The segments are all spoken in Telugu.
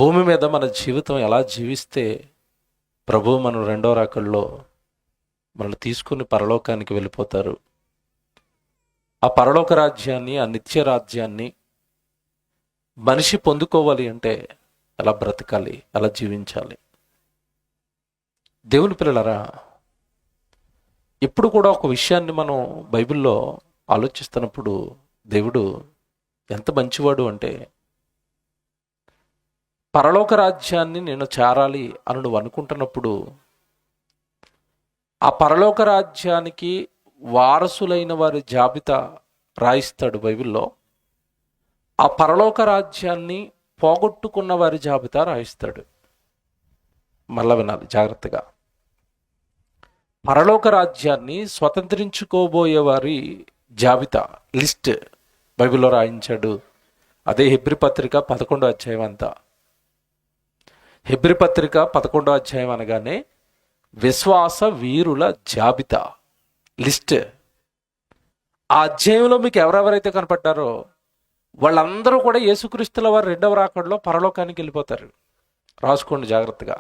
భూమి మీద మన జీవితం ఎలా జీవిస్తే ప్రభువు మనం రెండో రాకడలో మనల్ని తీసుకుని పరలోకానికి వెళ్ళిపోతారు. ఆ పరలోక రాజ్యాన్ని, ఆ నిత్య రాజ్యాన్ని మనిషి పొందుకోవాలి అంటే ఎలా బ్రతకాలి, ఎలా జీవించాలి? దేవుని పిల్లలారా, ఎప్పుడు కూడా ఒక విషయాన్ని మనం బైబిల్లో ఆలోచిస్తున్నప్పుడు దేవుడు ఎంత మంచివాడు అంటే, పరలోక రాజ్యాన్ని నేను చేరాలి అని నువ్వు అనుకుంటున్నప్పుడు ఆ పరలోక రాజ్యానికి వారసులైన వారి జాబితా రాయిస్తాడు బైబిల్లో. ఆ పరలోక రాజ్యాన్ని పోగొట్టుకున్న వారి జాబితా రాయిస్తాడు. మళ్ళా వినాలి జాగ్రత్తగా. పరలోక రాజ్యాన్ని స్వతంత్రించుకోబోయే వారి జాబితా, లిస్ట్ బైబిల్లో రాయించాడు. అదే హెబ్రీ పత్రిక 11వ అధ్యాయం అంతా. హెబ్రీ పత్రిక 11వ అధ్యాయం అనగానే విశ్వాస వీరుల జాబితా, లిస్ట్. ఆ అధ్యాయంలో మీకు ఎవరెవరైతే కనపడ్డారో వాళ్ళందరూ కూడా యేసుక్రీస్తుల వారు రెండవ రాకడలో పరలోకానికి వెళ్ళిపోతారు. రాసుకోండి జాగ్రత్తగా,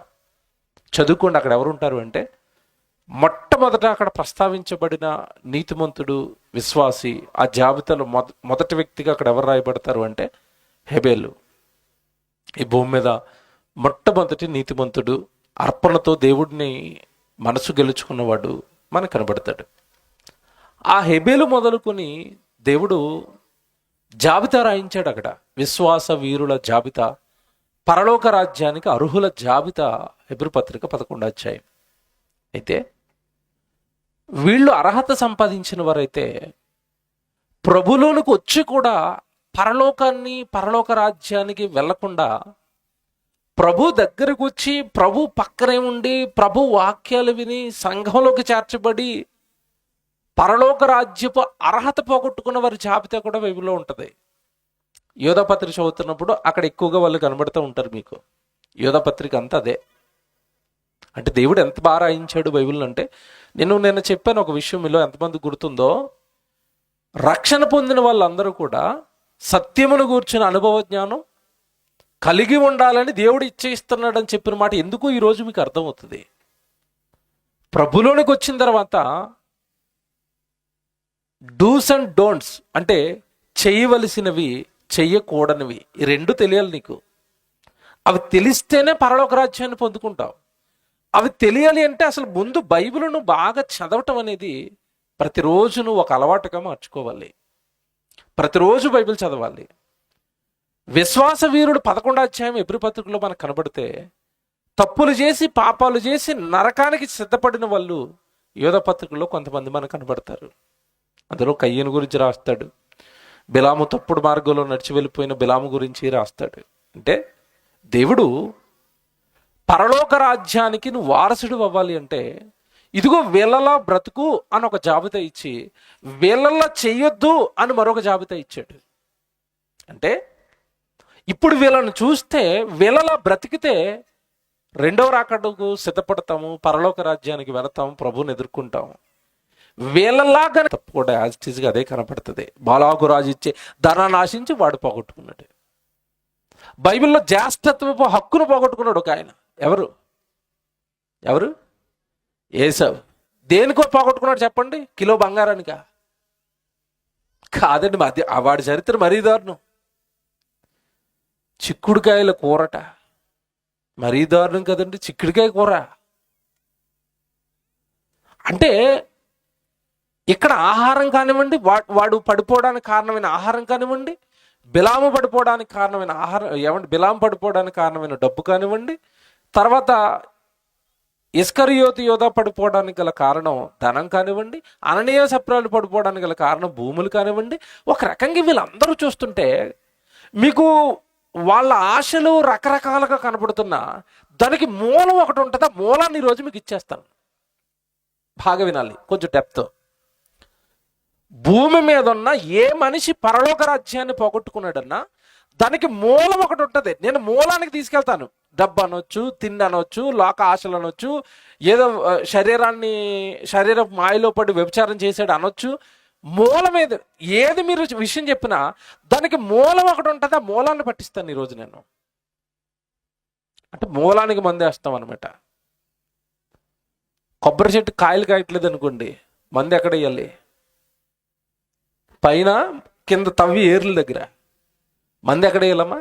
చదువుకోండి. అక్కడ ఎవరు ఉంటారు అంటే, మొట్టమొదట అక్కడ ప్రస్తావించబడిన నీతిమంతుడు, విశ్వాసి, ఆ జాబితాలో మొదటి వ్యక్తిగా అక్కడ ఎవరు రాయబడతారు అంటే హెబేలు. ఈ భూమి మీద మొట్టమొదటి నీతిమంతుడు, అర్పణతో దేవుడిని మనసు గెలుచుకున్నవాడు మనకు కనబడతాడు. ఆ హెబేలు మొదలుకొని దేవుడు జాబితా రాయించాడు అక్కడ. విశ్వాస వీరుల జాబితా, పరలోక రాజ్యానికి అర్హుల జాబితా హెబ్రీ పత్రిక 11వ అధ్యాయం. అయితే వీళ్ళు అర్హత సంపాదించిన వారైతే ప్రభులోనికి వచ్చి కూడా పరలోకాన్ని, పరలోక రాజ్యానికి వెళ్లకుండా ప్రభు దగ్గరకు వచ్చి ప్రభు పక్కనే ఉండి ప్రభు వాక్యాలు విని సంఘంలోకి చేర్చబడి పరలోక రాజ్యపు అర్హత పోగొట్టుకున్న వారి జాబితా కూడా బైబిల్లో ఉంటుంది. యోధా పత్రిక చదువుతున్నప్పుడు అక్కడ ఎక్కువగా వాళ్ళు కనబడుతూ ఉంటారు మీకు. యోధా పత్రిక అంతా అదే. అంటే దేవుడు ఎంత బాగా రాయించాడు బైబిల్ అంటే, నేను చెప్పాను ఒక విషయం, మీలో ఎంతమంది గుర్తుందో, రక్షణ పొందిన వాళ్ళందరూ కూడా సత్యమును గూర్చిన అనుభవ జ్ఞానం కలిగి ఉండాలని దేవుడు ఇచ్చేస్తున్నాడని చెప్పిన మాట ఎందుకు ఈరోజు మీకు అర్థమవుతుంది. ప్రభులోనికి వచ్చిన తర్వాత డూస్ అండ్ డోంట్స్ అంటే చేయవలసినవి, చెయ్యకూడనివి, ఈ రెండు తెలియాలి నీకు. అవి తెలిస్తేనే పరలోక రాజ్యాన్ని పొందుకుంటావు. అవి తెలియాలి అంటే అసలు ముందు బైబిల్ను బాగా చదవటం అనేది ప్రతిరోజు నువ్వు ఒక అలవాటుగా మార్చుకోవాలి. ప్రతిరోజు బైబిల్ చదవాలి. విశ్వాస వీరుడు 11వ అధ్యాయం హెబ్రీ పత్రికలో మనకు కనబడితే, తప్పులు చేసి పాపాలు చేసి నరకానికి సిద్ధపడిన వాళ్ళు యోధా పత్రికలో కొంతమంది మనకు కనబడతారు. అందులో కయ్యను గురించి రాస్తాడు, బిలాము తప్పుడు మార్గంలో నడిచి వెళ్ళిపోయిన బిలాము గురించి రాస్తాడు. అంటే దేవుడు పరలోక రాజ్యానికి నువ్వు వారసుడు అవ్వాలి అంటే ఇదిగో వీళ్ళలా బ్రతుకు అని ఒక జాబితా ఇచ్చి వీళ్ళలా చెయ్యొద్దు అని మరొక జాబితా ఇచ్చాడు. అంటే ఇప్పుడు వీళ్ళని చూస్తే వీళ్ళలా బ్రతికితే రెండవ రాకడకు సిద్ధపడతాము, పరలోక రాజ్యానికి వెళతాము, ప్రభువుని ఎదుర్కొంటాము. వీళ్ళలాగా తప్పు కూడా యాజ్ ఇట్ ఈజ్గా అదే కనపడుతుంది. బాలాకు రాజు ఇచ్చే ధనాన్ని ఆశించి వాడు పోగొట్టుకున్నాడు. బైబిల్లో జ్యేష్ఠత్వపు హక్కును పోగొట్టుకున్నాడు ఒక ఆయన. ఎవరు? ఏసావు. దేనికో పోగొట్టుకున్నాడు చెప్పండి? కిలో బంగారానికా? కాదండి, వాడి చరిత్ర మరీ దారుణం. చిక్కుడుకాయల కూరట, మరీ దారుణం కదండి. చిక్కుడుకాయ కూర అంటే ఇక్కడ ఆహారం కానివ్వండి, వాడు పడిపోవడానికి కారణమైన ఆహారం కానివ్వండి, బిలాము పడిపోవడానికి కారణమైన ఆహారం బిలాము పడిపోవడానికి కారణమైన డబ్బు కానివ్వండి, తర్వాత ఇస్కరియోతు యోధా పడిపోవడానికి గల కారణం ధనం కానివ్వండి, అననీయ సప్రాలు పడిపోవడానికి గల కారణం భూములు కానివ్వండి. ఒక రకంగా వీళ్ళందరూ చూస్తుంటే మీకు వాళ్ళ ఆశలు రకరకాలుగా కనపడుతున్నా దానికి మూలం ఒకటి ఉంటుంది. ఆ మూలాన్ని ఈరోజు మీకు ఇచ్చేస్తాను. బాగా వినాలి, కొంచెం డెప్త్. భూమి మీద ఉన్న ఏ మనిషి పరలోక రాజ్యాన్ని పోగొట్టుకున్నాడన్నా దానికి మూలం ఒకటి ఉంటుంది. నేను మూలానికి తీసుకెళ్తాను. డబ్బు అనొచ్చు, తిండి అనొచ్చు, లోక ఆశలు అనొచ్చు, ఏదో శరీర మాయలో పడి వ్యభిచారం చేశాడు అనొచ్చు. మూలం ఏది మీరు విషయం చెప్పినా దానికి మూలం ఒకటి ఉంటుంది. ఆ మూలాన్ని పట్టిస్తాను ఈరోజు నేను. అంటే మూలానికి మందేస్తాం అనమాట. కొబ్బరి చెట్టు కాయలు కాయట్లేదు అనుకోండి, మందు ఎక్కడ వేయాలి? పైన కింద తవ్వి ఏర్ల దగ్గర. మందు ఎక్కడ వేయాలమ్మా?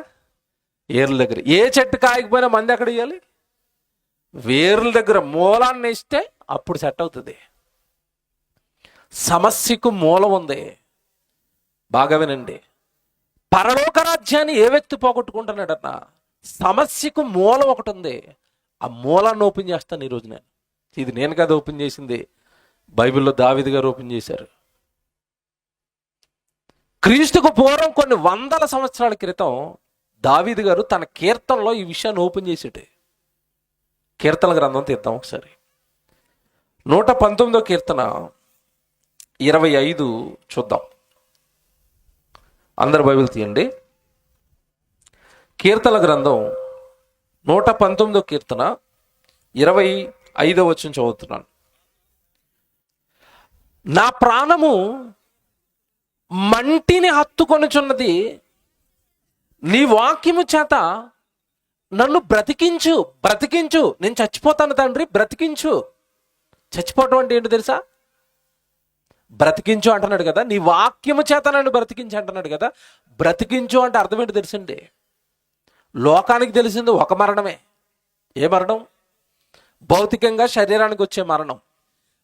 ఏర్ల దగ్గర. ఏ చెట్టు కాయకపోయినా మందు ఎక్కడ వేయాలి? వేర్ల దగ్గర. మూలాన్ని వేస్తే అప్పుడు సెట్ అవుతుంది. సమస్యకు మూలం ఉంది. బాగా వినండి. పరలోక రాజ్యాన్ని ఏ వ్యక్తి పోగొట్టుకుంటున్నాడన్నా, సమస్యకు మూలం ఒకటి ఉంది. ఆ మూలాన్ని ఓపెన్ చేస్తాను ఈరోజు నేను. ఇది నేను కదా ఓపెన్ చేసింది, బైబిల్లో దావీదు గారు ఓపెన్ చేశారు. క్రీస్తుకు పూర్వం కొన్ని వందల సంవత్సరాల క్రితం దావీదు గారు తన కీర్తనలో ఈ విషయాన్ని ఓపెన్ చేసేటి. కీర్తన గ్రంథం తీద్దాం ఒకసారి. 119వ కీర్తన 25 చూద్దాం. అందరు బైబిల్ తీయండి. కీర్తన గ్రంథం 119వ కీర్తన 25వ వచనం చదువుతున్నాను. నా ప్రాణము మంటిని హత్తుకొనుచున్నది, నీ వాక్యము చేత నన్ను బ్రతికించు. బ్రతికించు, నేను చచ్చిపోతాను తండ్రి, బ్రతికించు. చచ్చిపోవటం అంటే ఏంటి తెలుసా? బ్రతికించు అంటున్నాడు కదా, నీ వాక్యము చేత నన్ను బ్రతికించు అంటున్నాడు కదా. బ్రతికించు అంటే అర్థం ఏంటి తెలిసింది? లోకానికి తెలిసింది ఒక మరణమే. ఏ మరణం? భౌతికంగా శరీరానికి వచ్చే మరణం.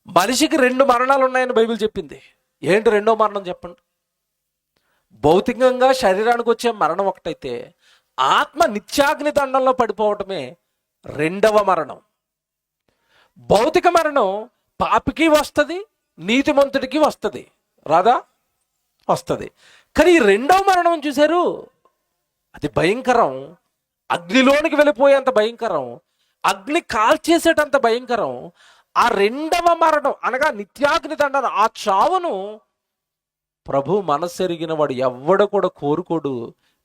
మనిషికి 2 మరణాలు ఉన్నాయని బైబిల్ చెప్పింది. ఏంటి రెండో మరణం చెప్పండి? భౌతికంగా శరీరానికి వచ్చే మరణం ఒకటైతే, ఆత్మ నిత్యాగ్ని దండంలో పడిపోవటమే రెండవ మరణం. భౌతిక మరణం పాపికి వస్తుంది, నీతిమంతుడికి వస్తుంది. రాదా? వస్తుంది. కానీ ఈ రెండవ మరణం చూశారు, అది భయంకరం. అగ్నిలోనికి వెళ్ళిపోయేంత భయంకరం, అగ్ని కాల్చేసేటంత భయంకరం. ఆ రెండవ మరణం అనగా నిత్యాగ్ని దండన, ఆ చావును ప్రభు మనసెరిగిన వాడు ఎవ్వడు కూడా కోరుకోడు.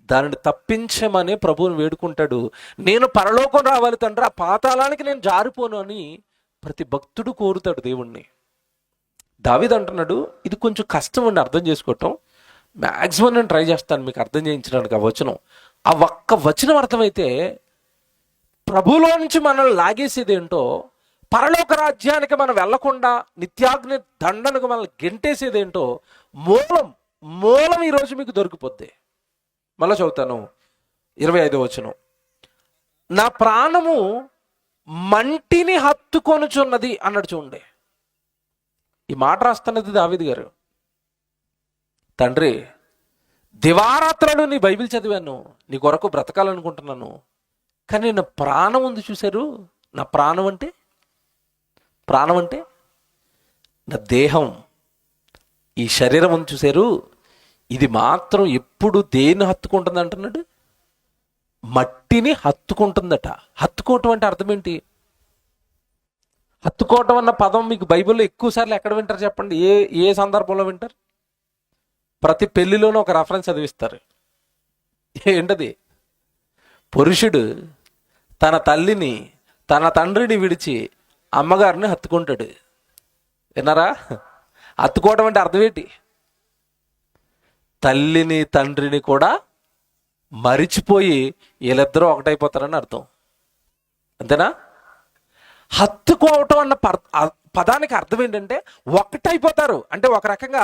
దానిని తప్పించమని ప్రభువుని వేడుకుంటాడు. నేను పరలోకం రావాలి తండ్రి, ఆ పాతాళానికి నేను జారిపోను అని ప్రతి భక్తుడు కోరుతాడు దేవుణ్ణి. దావీదు అంటున్నాడు, ఇది కొంచెం కష్టం అండి అర్థం చేసుకోవటం. మ్యాక్సిమం నేను ట్రై చేస్తాను మీకు అర్థం చేయించడానికి. ఆ వచనం, ఆ ఒక్క వచనం అర్థమైతే ప్రభులో నుంచి మనల్ని లాగేసేది ఏంటో, పరలోక రాజ్యానికి మనం వెళ్లకుండా నిత్యాగ్ని దండనకు మనల్ని గెంటేసేది ఏంటో మూలం ఈరోజు మీకు దొరికిపోద్ది. మళ్ళీ చదువుతాను 25వ వచనం. నా ప్రాణము మంటిని హత్తుకొనుచున్నది అన్నాడు. చూడండి, ఈ మాట రాస్తున్నది దావీదు గారు. తండ్రి, దివారాత్రులు నీ బైబిల్ చదివాను, నీ కొరకు బ్రతకాలనుకుంటున్నాను, కానీ నా ప్రాణం ఉంది చూశారు. నా ప్రాణం అంటే నా దేహం, ఈ శరీరం ఉంది చూశారు, ఇది మాత్రం ఎప్పుడు దేన్ని హత్తుకుంటుంది అంటున్నాడు? మట్టిని హత్తుకుంటుందట. హత్తుకోవటం అంటే అర్థం ఏంటి? హత్తుకోవటం అన్న పదం మీకు బైబిల్లో ఎక్కువసార్లు ఎక్కడ వింటారు చెప్పండి? ఏ సందర్భంలో వింటారు? ప్రతి పెళ్లిలోనూ ఒక రెఫరెన్స్ చదివిస్తారు. ఏంటది? పురుషుడు తన తల్లిని తన తండ్రిని విడిచి అమ్మగారిని హత్తుకుంటాడు. విన్నారా? హత్తుకోవడం అంటే అర్థం ఏంటి? తల్లిని తండ్రిని కూడా మరిచిపోయి వీళ్ళిద్దరూ ఒకటైపోతారని అర్థం. అంతేనా? హత్తుకోవటం అన్న పదానికి అర్థం ఏంటంటే ఒకటైపోతారు, అంటే ఒక రకంగా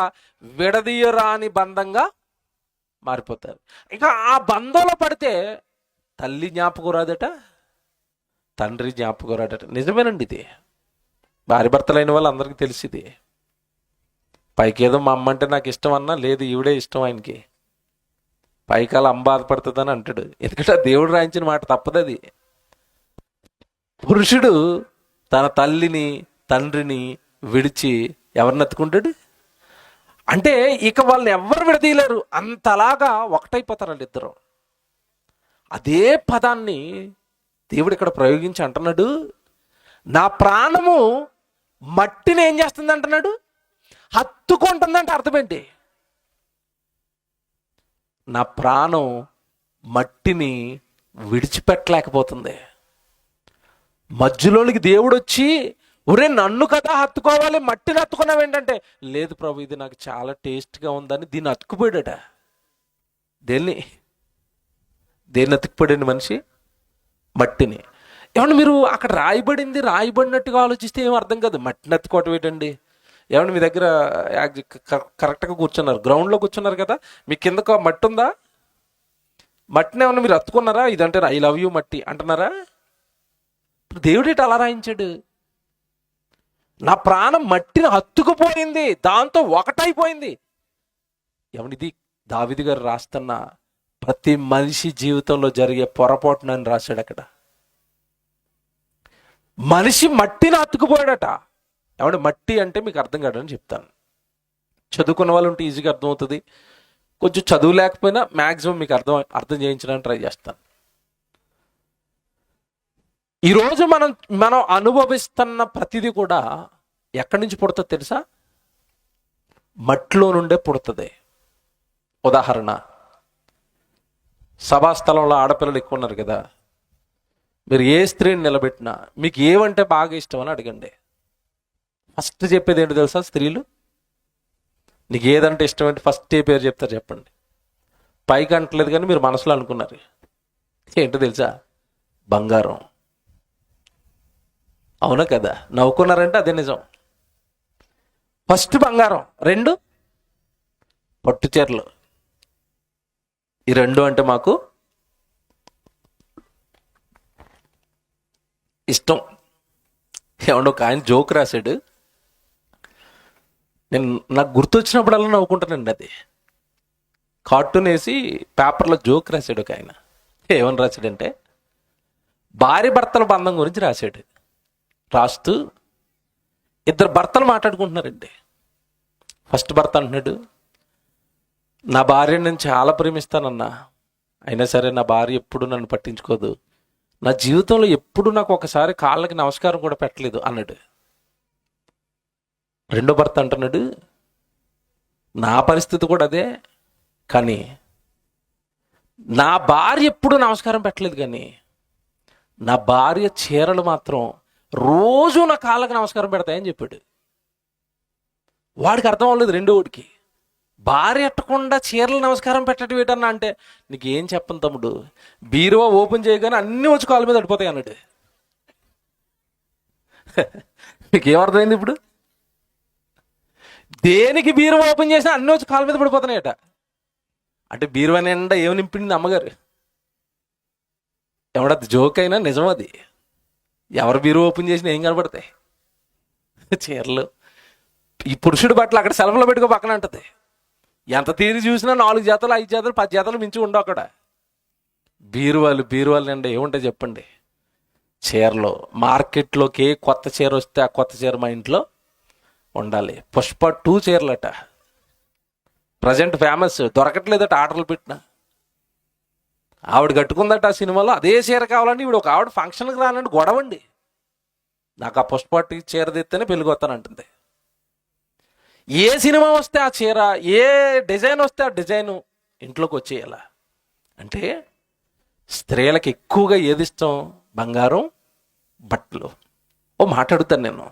విడదీయరాని బంధంగా మారిపోతారు. ఇక ఆ బంధంలో పడితే తల్లి జ్ఞాపకం రాదట, తండ్రి జ్ఞాపకం రాదట. నిజమేనండి, ఇది భార్య భర్తలైన వాళ్ళు అందరికీ తెలిసింది. పైకి ఏదో మా అమ్మ అంటే నాకు ఇష్టం అన్నా, లేదు ఈవిడే ఇష్టం ఆయనకి, పైకాల అమ్మ బాధపడుతుందని అంటాడు. ఎందుకంటే దేవుడు రాయించిన మాట తప్పదు అది. పురుషుడు తన తల్లిని తండ్రిని విడిచి ఎవరిని ఎత్తుకుంటాడు అంటే ఇక వాళ్ళని ఎవ్వరు విడదీయలేరు, అంతలాగా ఒకటైపోతారు వాళ్ళిద్దరు. అదే పదాన్ని దేవుడు ఇక్కడ ప్రయోగించి అంటున్నాడు, నా ప్రాణము మట్టిని ఏం చేస్తుంది అంటున్నాడు? హత్తుకుంటుందంటే అర్థం ఏంటి? నా ప్రాణం మట్టిని విడిచిపెట్టలేకపోతుంది. మధ్యలోనికి దేవుడు వచ్చి, ఒరే నన్ను కదా హత్తుకోవాలి, మట్టిని హత్తుకున్నావు ఏంటంటే, లేదు ప్రభు ఇది నాకు చాలా టేస్ట్గా ఉందని దీన్ని అతుక్కుపోయాడట. దేన్ని అతుక్కుపోయాడండి మనిషి? మట్టిని. ఏమంటే మీరు అక్కడ రాయబడినట్టుగా ఆలోచిస్తే ఏం అర్థం కాదు. మట్టిని ఎత్తుకోవటం ఏంటండి? ఏమంటే మీ దగ్గర కరెక్ట్గా కూర్చున్నారు, గ్రౌండ్లో కూర్చున్నారు కదా, మీ కిందకు మట్టి ఉందా? మట్టిని ఏమన్నా మీరు అత్తుకున్నారా? ఇదంటే ఐ లవ్ యూ మట్టి అంటున్నారా? దేవుడేటి అలా రాయించాడు? నా ప్రాణం మట్టిని హత్తుకుపోయింది, దాంతో ఒకటైపోయింది. ఏమనిది దావీదు గారు రాస్తున్న ప్రతి మనిషి జీవితంలో జరిగే పొరపాటునని రాశాడు అక్కడ. మనిషి మట్టిని అతుకుపోయాడట. ఏమంటే మట్టి అంటే మీకు అర్థం కాదని చెప్తాను. చదువుకున్న వాళ్ళు ఉంటే ఈజీగా అర్థమవుతుంది, కొంచెం చదువు లేకపోయినా మ్యాక్సిమం మీకు అర్థం చేయించడానికి ట్రై చేస్తాను. ఈరోజు మనం అనుభవిస్తున్న ప్రతిదీ కూడా ఎక్కడి నుంచి పుడుతుంది తెలుసా? మట్టిలో నుండే పుడుతుంది. ఉదాహరణ, సభాస్థలంలో ఆడపిల్లలు ఎక్కువ ఉన్నారు కదా, మీరు ఏ స్త్రీని నిలబెట్టినా మీకు ఏమంటే బాగా ఇష్టం అని అడగండి. ఫస్ట్ చెప్పేది ఏంటో తెలుసా? స్త్రీలు నీకు ఏదంటే ఇష్టం అంటే ఫస్ట్ ఏ పేరు చెప్తారు చెప్పండి. పైకి అంటలేదు కానీ మీరు మనసులో అనుకున్నారు. ఏంటో తెలుసా? బంగారం. అవునా కదా? నవ్వుకున్నారంటే అదే నిజం. ఫస్ట్ బంగారం, రెండు పట్టు చీరలు. ఈ రెండు అంటే మాకు ఇష్టం. ఏమన్నా ఒక ఆయన జోక్ రాశాడు, నాకు గుర్తొచ్చినప్పుడల్లా నవ్వుకుంటానండి. అది కార్టూన్ వేసి పేపర్లో జోక్ రాశాడు ఒక ఆయన. ఏమని రాశాడంటే, భార్య భర్తల బంధం గురించి రాశాడు. రాస్తూ ఇద్దరు భర్తలు మాట్లాడుకుంటున్నారండి. ఫస్ట్ భర్త అంటున్నాడు, నా భార్యని నేను చాలా ప్రేమిస్తానన్నా, అయినా సరే నా భార్య ఎప్పుడు నన్ను పట్టించుకోదు, నా జీవితంలో ఎప్పుడు నాకు ఒకసారి కాళ్ళకి నమస్కారం కూడా పెట్టలేదు అన్నాడు. రెండో భర్త అంటున్నాడు, నా పరిస్థితి కూడా అదే, కానీ నా భార్య ఎప్పుడు నమస్కారం పెట్టలేదు, కానీ నా భార్య చీరలు మాత్రం రోజు నా కాళ్ళకి నమస్కారం పెడతాయని చెప్పాడు. వాడికి అర్థం అవ్వలేదు రెండో వాడికి. భార్య ఎట్టకుండా చీరలు నమస్కారం పెట్టడం ఏంటన్నా అంటే, నీకు ఏం చెప్పను తమ్ముడు, బీరువా ఓపెన్ చేయగానే అన్నీ వచ్చి కాళ్ళ మీద పడిపోతాయి అన్నాడు. మీకు ఏమర్థమైంది ఇప్పుడు? దేనికి బీరువా ఓపెన్ చేసినా అన్నీ వచ్చి కాళ్ళ మీద పడిపోతున్నాయట. అంటే బీరువా నిండా ఏమి నింపింది అమ్మగారు? ఎవడది జోక్ అయినా నిజం. అది ఎవరు బీరువా ఓపెన్ చేసినా ఏం కనబడతాయి? చీరలు. ఈ పురుషుడి బట్టలు అక్కడ సెలవులో పెట్టుకో పక్కన అంటది. ఎంత తీరి చూసినా 4 జతలు 5 జతలు 10 జతలు మించి ఉండవు అక్కడ. బీరువాలు నిండా ఏముంటాయి చెప్పండి? చీరలు. మార్కెట్లోకి ఏ కొత్త చీర వస్తే ఆ కొత్త చీర మా ఇంట్లో ఉండాలి. పుష్ప 2 చీరలట, ప్రజెంట్ ఫేమస్, దొరకట్లేదట ఆర్డర్లు పెట్టిన. ఆవిడ కట్టుకుందట ఆ సినిమాలో, అదే చీర కావాలని ఇప్పుడు ఒక ఆవిడ ఫంక్షన్కి రానండి గొడవండి. నాకు ఆ పుష్ప చీర తెస్తేనే పెళ్ళికి వస్తానంటుంది. ఏ సినిమా వస్తే ఆ చీర, ఏ డిజైన్ వస్తే ఆ డిజైను ఇంట్లోకి వచ్చేయాల. అంటే స్త్రీలకు ఎక్కువగా ఏది ఇష్టం? బంగారం, బట్టలు. ఓ మాట్లాడుతాను నేను,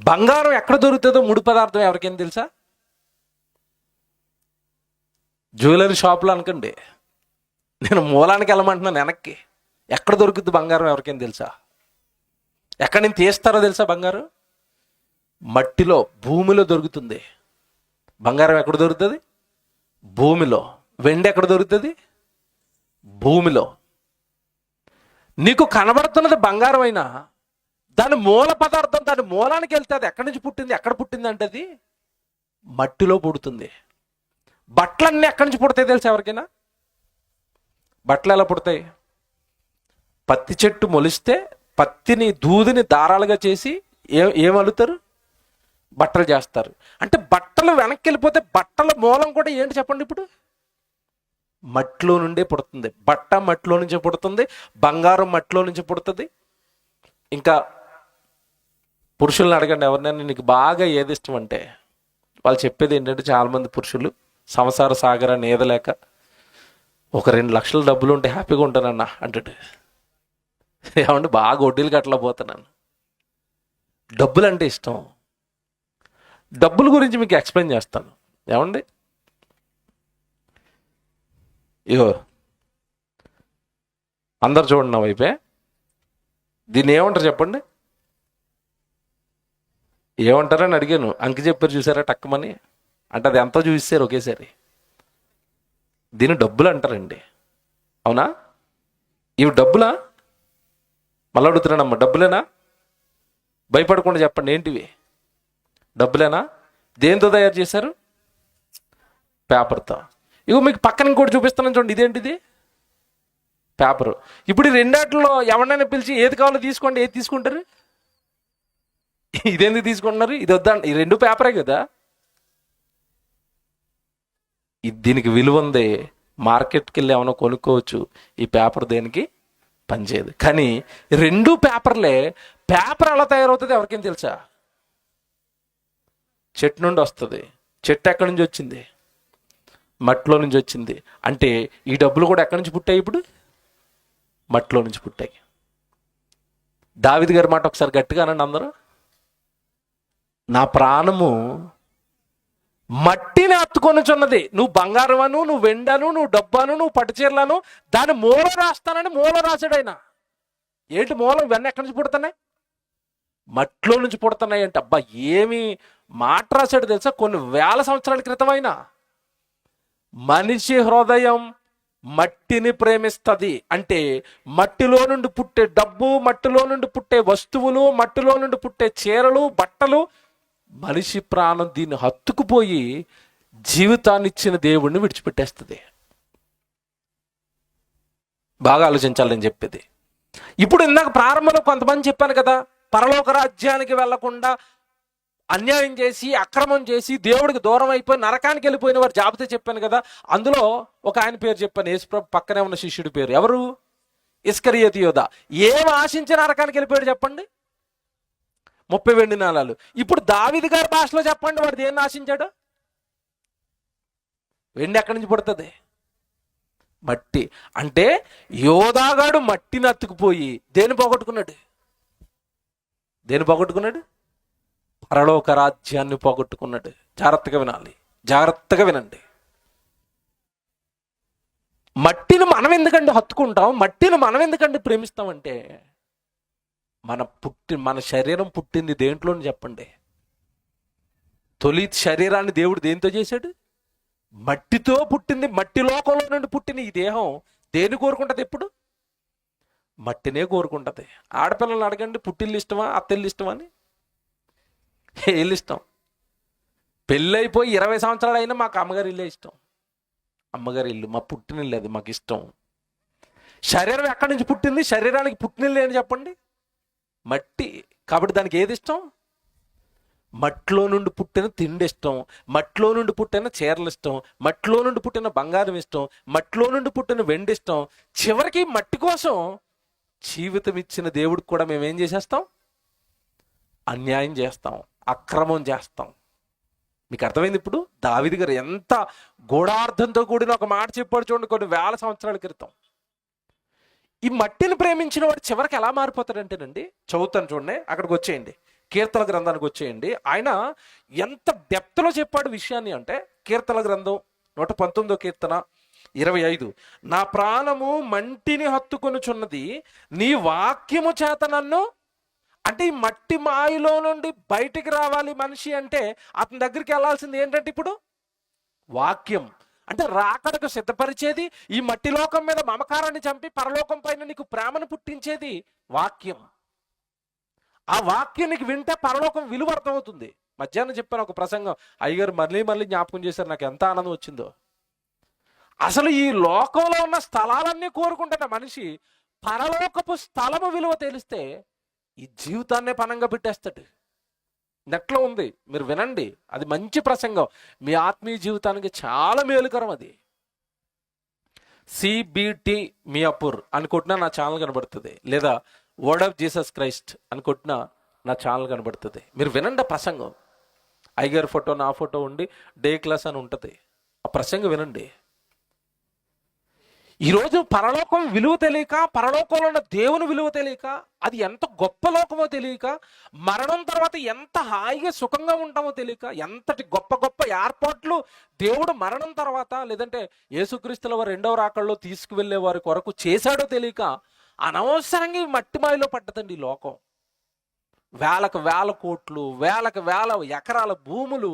బంగారం ఎక్కడ దొరుకుతుందో ముడి పదార్థం ఎవరికైనా తెలుసా? జ్యువెలరీ షాప్లో అనుకోండి, నేను మూలానికి వెళ్ళమంటున్నాను వెనక్కి. ఎక్కడ దొరుకుతుంది బంగారం ఎవరికైనా తెలుసా? ఎక్కడి నుంచి తీస్తారో తెలుసా బంగారం? మట్టిలో, భూమిలో దొరుకుతుంది. బంగారం ఎక్కడ దొరుకుతుంది? భూమిలో. వెండి ఎక్కడ దొరుకుతుంది? భూమిలో. నీకు కనబడుతున్నది బంగారం అయినా దాని మూల పదార్థం, దాని మూలానికి వెళ్తే అది ఎక్కడి నుంచి పుట్టింది, ఎక్కడ పుట్టింది అంటే అది మట్టిలో పుడుతుంది. బట్టలన్నీ ఎక్కడి నుంచి పుడతాయి తెలుసా ఎవరికైనా? బట్టలు ఎలా పుడతాయి? పత్తి చెట్టు మొలిస్తే పత్తిని దూదిని దారాలుగా చేసి ఏం అల్లుతారు? బట్టలు చేస్తారు. అంటే బట్టలు వెనక్కి వెళ్ళిపోతే బట్టల మూలం కూడా ఏంటి చెప్పండి? ఇప్పుడు మట్టిలో నుండే పుడుతుంది. బట్ట మట్టిలో నుంచి పుడుతుంది, బంగారం మట్టిలో నుంచి పుడుతుంది. ఇంకా పురుషుల్ని అడగండి ఎవరినైనా నీకు బాగా ఏది ఇష్టం అంటే, వాళ్ళు చెప్పేది ఏంటంటే, చాలామంది పురుషులు సంసార సాగరాన్ని ఈదలేక ఒక 2 లక్షల డబ్బులు ఉంటే హ్యాపీగా ఉంటానన్నా అంటాడు. ఏమంటే బాగా వడ్డీలు కట్టలేకపోతున్నాను. డబ్బులు అంటే ఇష్టం. డబ్బుల గురించి మీకు ఎక్స్ప్లెయిన్ చేస్తాను. ఏమండి, ఇగో అందరు చూడండి నా వైపే. దీన్ని ఏమంటారు చెప్పండి? ఏమంటారని అడిగాను. అంకి చెప్పారు చూసారా టక్కమని. అంటే అది ఎంతో చూపిస్తారు ఒకేసారి. దీన్ని డబ్బులు అంటారండి. అవునా? ఇవి డబ్బులా? మళ్ళీ అడుగుతున్నానమ్మా, డబ్బులేనా? భయపడకుండా చెప్పండి, ఏంటివి? డబ్బులేనా? దేంతో తయారు చేశారు? పేపర్తో. ఇగో మీకు పక్కన ఇంకోటి చూపిస్తున్నాను చూడండి, ఇదేంటిది? పేపరు. ఇప్పుడు ఈ రెండాటిలో ఎవరినైనా పిలిచి ఏది కావాలో తీసుకోండి, ఏది తీసుకుంటారు? ఇదేందుకు తీసుకుంటున్నారు? ఇది వద్దా? ఈ రెండు పేపరే కదా. దీనికి విలువ ఉంది. మార్కెట్కి వెళ్ళి ఏమైనా కొనుక్కోవచ్చు. ఈ పేపర్ దేనికి పనిచేయదు. కానీ రెండు పేపర్లే. పేపర్ ఎలా తయారవుతుంది ఎవరికైనా తెలుసా? చెట్టు నుండి వస్తుంది. చెట్టు ఎక్కడి నుంచి వచ్చింది? మట్టిలో నుంచి వచ్చింది. అంటే ఈ డబ్బులు కూడా ఎక్కడి నుంచి పుట్టాయి? ఇప్పుడు మట్టిలో నుంచి పుట్టాయి. దావీదు గారి మాట ఒకసారి గట్టిగా అనండి అందరూ. నా ప్రాణము మట్టిని హత్తుకొనుచున్నది. నువ్వు బంగారమను, నువ్వు వెండను, నువ్వు డబ్బాను, నువ్వు పట్టుచీరలను దాని మూల రాస్తానని మూల రాశాడు ఆయన. ఏంటి మూలం? ఇవన్నీ ఎక్కడి నుంచి పుడుతున్నాయి? మట్టిలో నుంచి పుడుతున్నాయి అంటే అబ్బా ఏమి మాట రాశాడు తెలుసా? కొన్ని వేల సంవత్సరాల క్రితం అయినా. మనిషి హృదయం మట్టిని ప్రేమిస్తుంది అంటే మట్టిలో నుండి పుట్టే డబ్బు, మట్టిలో నుండి పుట్టే వస్తువులు, మట్టిలో నుండి పుట్టే చీరలు, బట్టలు, మనిషి ప్రాణం దీన్ని హత్తుకుపోయి జీవితాన్ని ఇచ్చిన దేవుణ్ణి విడిచిపెట్టేస్తుంది. బాగా ఆలోచించాలని చెప్పేది. ఇప్పుడు ఇందాక ప్రారంభంలో కొంతమంది చెప్పాను కదా, పరలోక రాజ్యానికి వెళ్లకుండా అన్యాయం చేసి అక్రమం చేసి దేవుడికి దూరం అయిపోయి నరకానికి వెళ్ళిపోయిన వారు జాబితా చెప్పాను కదా. అందులో ఒక ఆయన పేరు చెప్పాను, యేసుప్రభు పక్కనే ఉన్న శిష్యుడి పేరు. ఎవరు? ఇస్కరియోతు యోధా. ఏం ఆశించి నరకానికి వెళ్ళిపోయాడు చెప్పండి? 30 వెండి నాణాలు. ఇప్పుడు దావీదు గారి భాషలో చెప్పండి, వాడు దేన్ని ఆశించాడు? వెండి ఎక్కడి నుంచి పుడుతుంది? మట్టి. అంటే యోధాగాడు మట్టిని అతుకుపోయి దేని పోగొట్టుకున్నాడు? దేని పోగొట్టుకున్నాడు? పరలోక రాజ్యాన్ని పోగొట్టుకున్నాడు. జాగ్రత్తగా వినాలి, జాగ్రత్తగా వినండి. మట్టిని మనం ఎందుకంటే హత్తుకుంటాం? మట్టిని మనం ఎందుకంటే ప్రేమిస్తామంటే మన శరీరం పుట్టింది దేంట్లో చెప్పండి? తొలి శరీరాన్ని దేవుడు దేనితో చేశాడు? మట్టితో పుట్టింది. మట్టి లోకంలో నుండి పుట్టిన ఈ దేహం దేని కోరుకుంటుంది? ఎప్పుడు మట్టినే కోరుకుంటుంది. ఆడపిల్లలు అడగండి, పుట్టిల్లు ఇష్టమా అత్తిల్లు ఇష్టమా అని. ఇల్లు ఇష్టం. పెళ్ళైపోయి 20 సంవత్సరాలు అయినా మాకు అమ్మగారి ఇల్లే ఇష్టం. అమ్మగారి ఇల్లు మా పుట్టినిల్లు, అది మాకు ఇష్టం. శరీరం ఎక్కడి నుంచి పుట్టింది? శరీరానికి పుట్టినిల్లు అని చెప్పండి? మట్టి. కాబట్టి దానికి ఏది ఇష్టం? మట్టిలో నుండి పుట్టిన తిండి ఇష్టం, మట్టిలో నుండి పుట్టిన చీరలు ఇష్టం, మట్టిలో నుండి పుట్టిన బంగారం ఇష్టం, మట్టిలో నుండి పుట్టిన వెండి ఇష్టం. చివరికి మట్టి కోసం జీవితం ఇచ్చిన దేవుడికి కూడా మేము ఏం చేసేస్తాం? అన్యాయం చేస్తాం, అక్రమం చేస్తాం. మీకు అర్థమైంది? ఇప్పుడు దావీదు గారు ఎంత గూఢార్థంతో కూడిన ఒక మాట చెప్పాడు చూడండి, కొన్ని వేల సంవత్సరాల క్రితం. ఈ మట్టిని ప్రేమించిన వాడు చివరికి ఎలా మారిపోతాడంటేనండి, చదువుతాను చూడండి, అక్కడికి వచ్చేయండి, కీర్తన గ్రంథానికి వచ్చేయండి. ఆయన ఎంత డెప్త్లో చెప్పాడు విషయాన్ని అంటే, కీర్తన గ్రంథం 119వ కీర్తన 25. నా ప్రాణము మంటిని హత్తుకొనుచున్నది, నీ వాక్యము చేత నన్ను. అంటే ఈ మట్టి మాయలో నుండి బయటికి రావాలి మనిషి అంటే అతని దగ్గరికి వెళ్ళాల్సింది ఏంటంటే ఇప్పుడు వాక్యం. అంటే రాకడకు సిద్ధపరిచేది, ఈ మట్టి లోకం మీద మమకారాన్ని చంపి పరలోకం పైన నీకు ప్రేమను పుట్టించేది వాక్యం. ఆ వాక్యం నీకు వింటే పరలోకం విలువ అర్థమవుతుంది. మధ్యాహ్నం చెప్పాను ఒక ప్రసంగం, అయ్యగారు మళ్ళీ జ్ఞాపకం చేశారు, నాకు ఎంత ఆనందం వచ్చిందో. అసలు ఈ లోకంలో ఉన్న స్థలాలన్నీ కోరుకుంటున్న మనిషి పరలోకపు స్థలము విలువ తెలిస్తే ఈ జీవితాన్నే పనంగా పెట్టేస్తాడు. నెట్లో ఉంది, మీరు వినండి, అది మంచి ప్రసంగం, మీ ఆత్మీయ జీవితానికి చాలా మేలుకరం. అది సిబిటి మియాపూర్ అని కొట్టినా నా ఛానల్ కనబడుతుంది, లేదా వర్డ్ ఆఫ్ జీసస్ క్రైస్ట్ అని కొట్టినా నా ఛానల్ కనబడుతుంది. మీరు వినండి ఆ ప్రసంగం. అయ్యగారి ఫోటో నా ఫోటో ఉండి డే క్లాస్ అని ఉంటుంది, ఆ ప్రసంగం వినండి. ఈరోజు పరలోకం విలువ తెలియక, పరలోకంలో ఉన్న దేవుని విలువ తెలియక, అది ఎంత గొప్ప లోకమో తెలియక, మరణం తర్వాత ఎంత హాయిగా సుఖంగా ఉంటామో తెలియక, ఎంతటి గొప్ప గొప్ప ఏర్పాట్లు దేవుడు మరణం తర్వాత లేదంటే యేసుక్రీస్తుల వారి రెండవ రాకడలో తీసుకువెళ్ళే వారి కొరకు చేశాడో తెలియక అనవసరంగా ఈ మట్టి మాయలో పడ్డదండి ఈ లోకం. వేలకు వేల కోట్లు, వేలకు వేల ఎకరాల భూములు,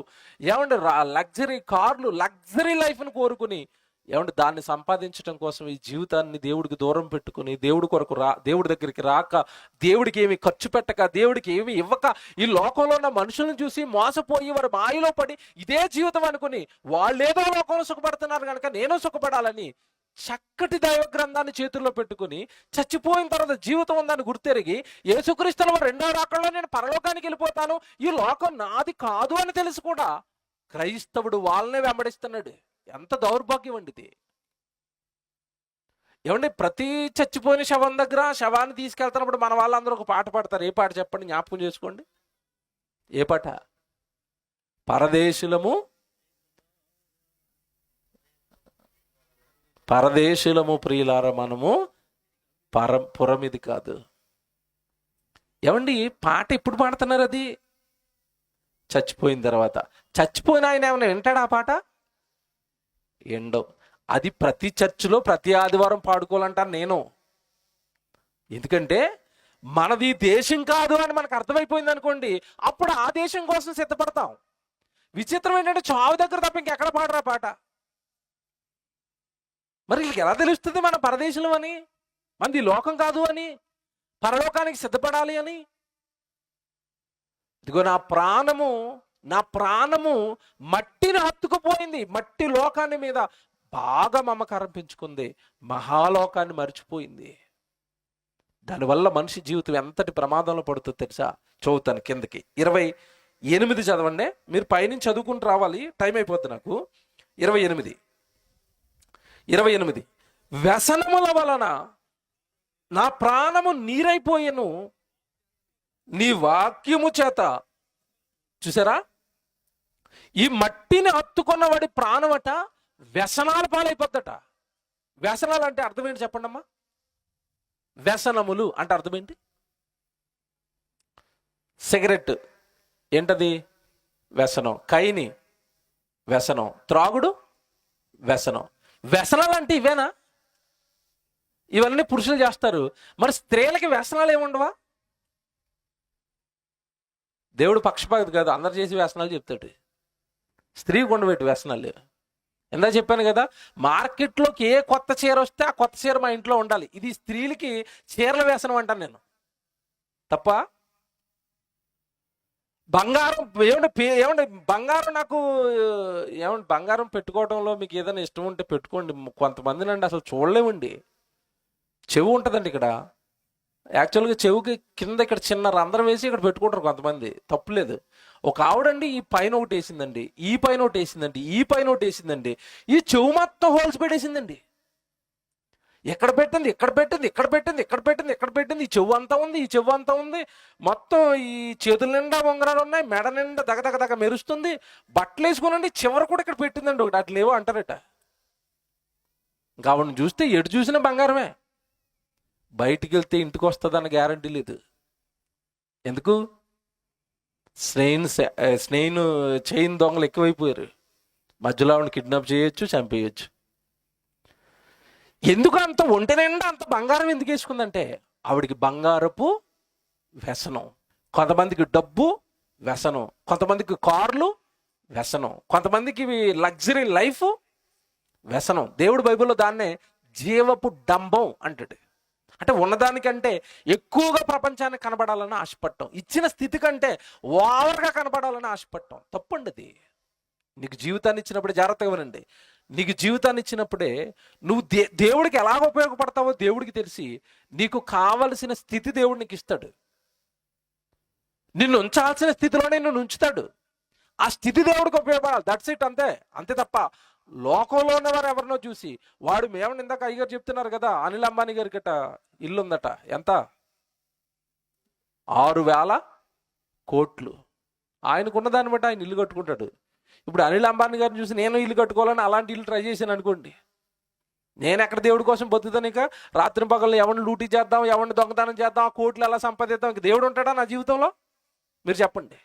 ఏమంటే లగ్జరీ కార్లు, లగ్జరీ లైఫ్ని కోరుకుని, ఏమంటే దాన్ని సంపాదించడం కోసం ఈ జీవితాన్ని దేవుడికి దూరం పెట్టుకుని, దేవుడి కొరకు దేవుడి దగ్గరికి రాక, దేవుడికి ఏమి ఖర్చు పెట్టక, దేవుడికి ఏమి ఇవ్వక, ఈ లోకంలో ఉన్న మనుషులను చూసి మోసపోయి వారు మాయలో పడి ఇదే జీవితం అనుకుని వాళ్ళేదో లోకంలో సుఖపడుతున్నారు కనుక నేను సుఖపడాలని చక్కటి దైవ గ్రంథాన్ని చేతుల్లో పెట్టుకుని చచ్చిపోయిన తర్వాత జీవితం ఉందని గుర్తెరిగి యేసుక్రీస్తుల రెండో రాకడలో నేను పరలోకానికి వెళ్ళిపోతాను, ఈ లోకం నాది కాదు అని తెలిసి కూడా క్రైస్తవుడు వాళ్ళనే వెంబడిస్తున్నాడు. ఎంత దౌర్భాగ్యం అండి ఇది. ఏమండి, ప్రతి చచ్చిపోయిన శవం దగ్గర శవాన్ని తీసుకెళ్తున్నప్పుడు మన వాళ్ళందరూ ఒక పాట పాడతారు. ఏ పాట చెప్పండి, జ్ఞాపకం చేసుకోండి. ఏ పాట? పరదేశులము ప్రియులార మనము పురం ఇది కాదు. ఏమండి, పాట ఎప్పుడు పాడుతున్నారు? అది చచ్చిపోయిన తర్వాత. చచ్చిపోయిన ఆయన ఏమైనా వింటాడు ఆ పాట? ఎండో. అది ప్రతి చర్చిలో ప్రతి ఆదివారం పాడుకోవాలంటాను నేను. ఎందుకంటే మనది దేశం కాదు అని మనకు అర్థమైపోయింది అనుకోండి, అప్పుడు ఆ దేశం కోసం సిద్ధపడతాం. విచిత్రం ఏంటంటే చావు దగ్గర తప్ప ఇంకెక్కడ పాడరా పాట. మరి వీళ్ళకి ఎలా తెలుస్తుంది మన పరదేశం అని, మనది లోకం కాదు అని, పరలోకానికి సిద్ధపడాలి అని? ఇదిగో నా ప్రాణము మట్టిని హత్తుకుపోయింది, మట్టి లోకాన్ని మీద బాగా మమకారం పెంచుకుంది, మహాలోకాన్ని మర్చిపోయింది. దానివల్ల మనిషి జీవితం ఎంతటి ప్రమాదంలో పడుతుందో తెలుసా? చదువుతాను కిందకి 28 చదవండి. మీరు పైనుంచి చదువుకుంటూ రావాలి, టైం అయిపోతుంది నాకు. 28 వ్యసనముల వలన నా ప్రాణము నీరైపోయెను, నీ వాక్యము చేత. చూసారా, ఈ మట్టిని హత్తుకున్న వాడి ప్రాణమట వ్యసనాల పాలైపోద్దట. వ్యసనాలు అంటే అర్థం ఏంటి చెప్పండి అమ్మా? వ్యసనములు అంటే అర్థం ఏంటి? సిగరెట్ ఏంటది? వ్యసనం. కైని వ్యసనం. త్రాగుడు వ్యసనం. వ్యసనాలు అంటే ఇవేనా? ఇవన్నీ పురుషులు చేస్తారు. మరి స్త్రీలకి వ్యసనాలు ఏముండవా? దేవుడు పక్షపాతి కాదు, అందరు చేసి వ్యసనాలు చెప్తాడు. స్త్రీకి ఉండబెట్టి వ్యసనాలు. ఎందా చెప్పాను కదా, మార్కెట్లోకి ఏ కొత్త చీర వస్తే ఆ కొత్త చీర మా ఇంట్లో ఉండాలి. ఇది స్త్రీలకి చీరల వ్యసనం అంటాను నేను. తప్ప బంగారం ఏమంటే బంగారం నాకు బంగారం పెట్టుకోవడంలో మీకు ఏదైనా ఇష్టం ఉంటే పెట్టుకోండి. కొంతమందిని అండి అసలు చూడలేమండి. చెవు ఉంటుందండి ఇక్కడ, యాక్చువల్గా చెవుకి కింద ఇక్కడ చిన్న రంధ్రం వేసి ఇక్కడ పెట్టుకుంటారు కొంతమంది, తప్పులేదు. ఒక ఆవిడండి ఈ పైన ఒకటి వేసిందండి, ఈ పైన ఒకటి వేసిందండి, ఈ పైన ఒకటి వేసిందండి, ఈ చెవు మొత్తం హోల్స్ పెట్టేసిందండి. ఎక్కడ పెట్టింది, ఇక్కడ పెట్టింది, ఇక్కడ పెట్టింది, ఇక్కడ పెట్టింది, ఇక్కడ పెట్టింది. ఈ చెవు అంతా ఉంది, ఈ చెవు అంతా ఉంది, మొత్తం ఈ చేతుల నిండా ఉంగరాలు ఉన్నాయి, మెడ నిండా దగ మెరుస్తుంది, బట్టలు వేసుకునండి, చివరి కూడా ఇక్కడ పెట్టిందండి ఒకటి. అట్లేవో అంటారట. ఇంకా ఆవిడని చూస్తే ఎటు చూసినా బంగారమే. బయటికి వెళ్తే ఇంటికి వస్తుందన్న గ్యారంటీ లేదు. ఎందుకు? చైన్ దొంగలు ఎక్కువైపోయారు. మధ్యలో ఆవిడని కిడ్నాప్ చేయొచ్చు, చంపేయచ్చు. ఎందుకు అంత ఒంటి నిండా అంత బంగారం ఎందుకు వేసుకుందంటే ఆవిడికి బంగారపు వ్యసనం. కొంతమందికి డబ్బు వ్యసనం, కొంతమందికి కార్లు వ్యసనం, కొంతమందికి లగ్జరీ లైఫ్ వ్యసనం. దేవుడు బైబిల్లో దాన్నే జీవపు డంబం అంటాడు. అంటే ఉన్నదానికంటే ఎక్కువగా ప్రపంచానికి కనబడాలని ఆశపడటం, ఇచ్చిన స్థితి కంటే ఓవర్గా కనబడాలని ఆశపడటం తప్పండి అది. నీకు జీవితాన్ని ఇచ్చినప్పుడే జాగ్రత్తగా వినండి. నీకు జీవితాన్ని ఇచ్చినప్పుడే నువ్వు దేవుడికి ఎలాగ ఉపయోగపడతావో దేవుడికి తెలిసి నీకు కావలసిన స్థితి దేవుడు నీకు ఇస్తాడు. నిన్ను ఉంచాల్సిన స్థితిలోనే నిన్ను ఉంచుతాడు. ఆ స్థితి దేవుడికి ఉపయోగపడాలి. దట్స్ ఇట్, అంతే. అంతే తప్ప లోకంలో ఉన్నవారు ఎవరినో చూసి వాడు మేమని ఇందాక అయ్యగారు చెప్తున్నారు కదా, అనిల్ అంబానీ గారి గట ఇల్లు ఉందట. ఎంత? 6,000 కోట్లు. ఆయనకున్న దాన్ని బట్టి ఆయన ఇల్లు కట్టుకుంటాడు. ఇప్పుడు అనిల్ అంబానీ గారిని చూసి నేను ఇల్లు కట్టుకోవాలని అలాంటి ఇల్లు ట్రై చేశాను అనుకోండి, నేను ఎక్కడ దేవుడి కోసం బతుకుతాను? ఇక రాత్రి పగలు ఎవరిని లూటీ చేద్దాం, ఎవరిని దొంగతనం చేద్దాం, ఆ కోట్లు ఎలా సంపాదిద్దాం? ఇంక దేవుడు ఉంటాడా నా జీవితంలో? మీరు చెప్పండి.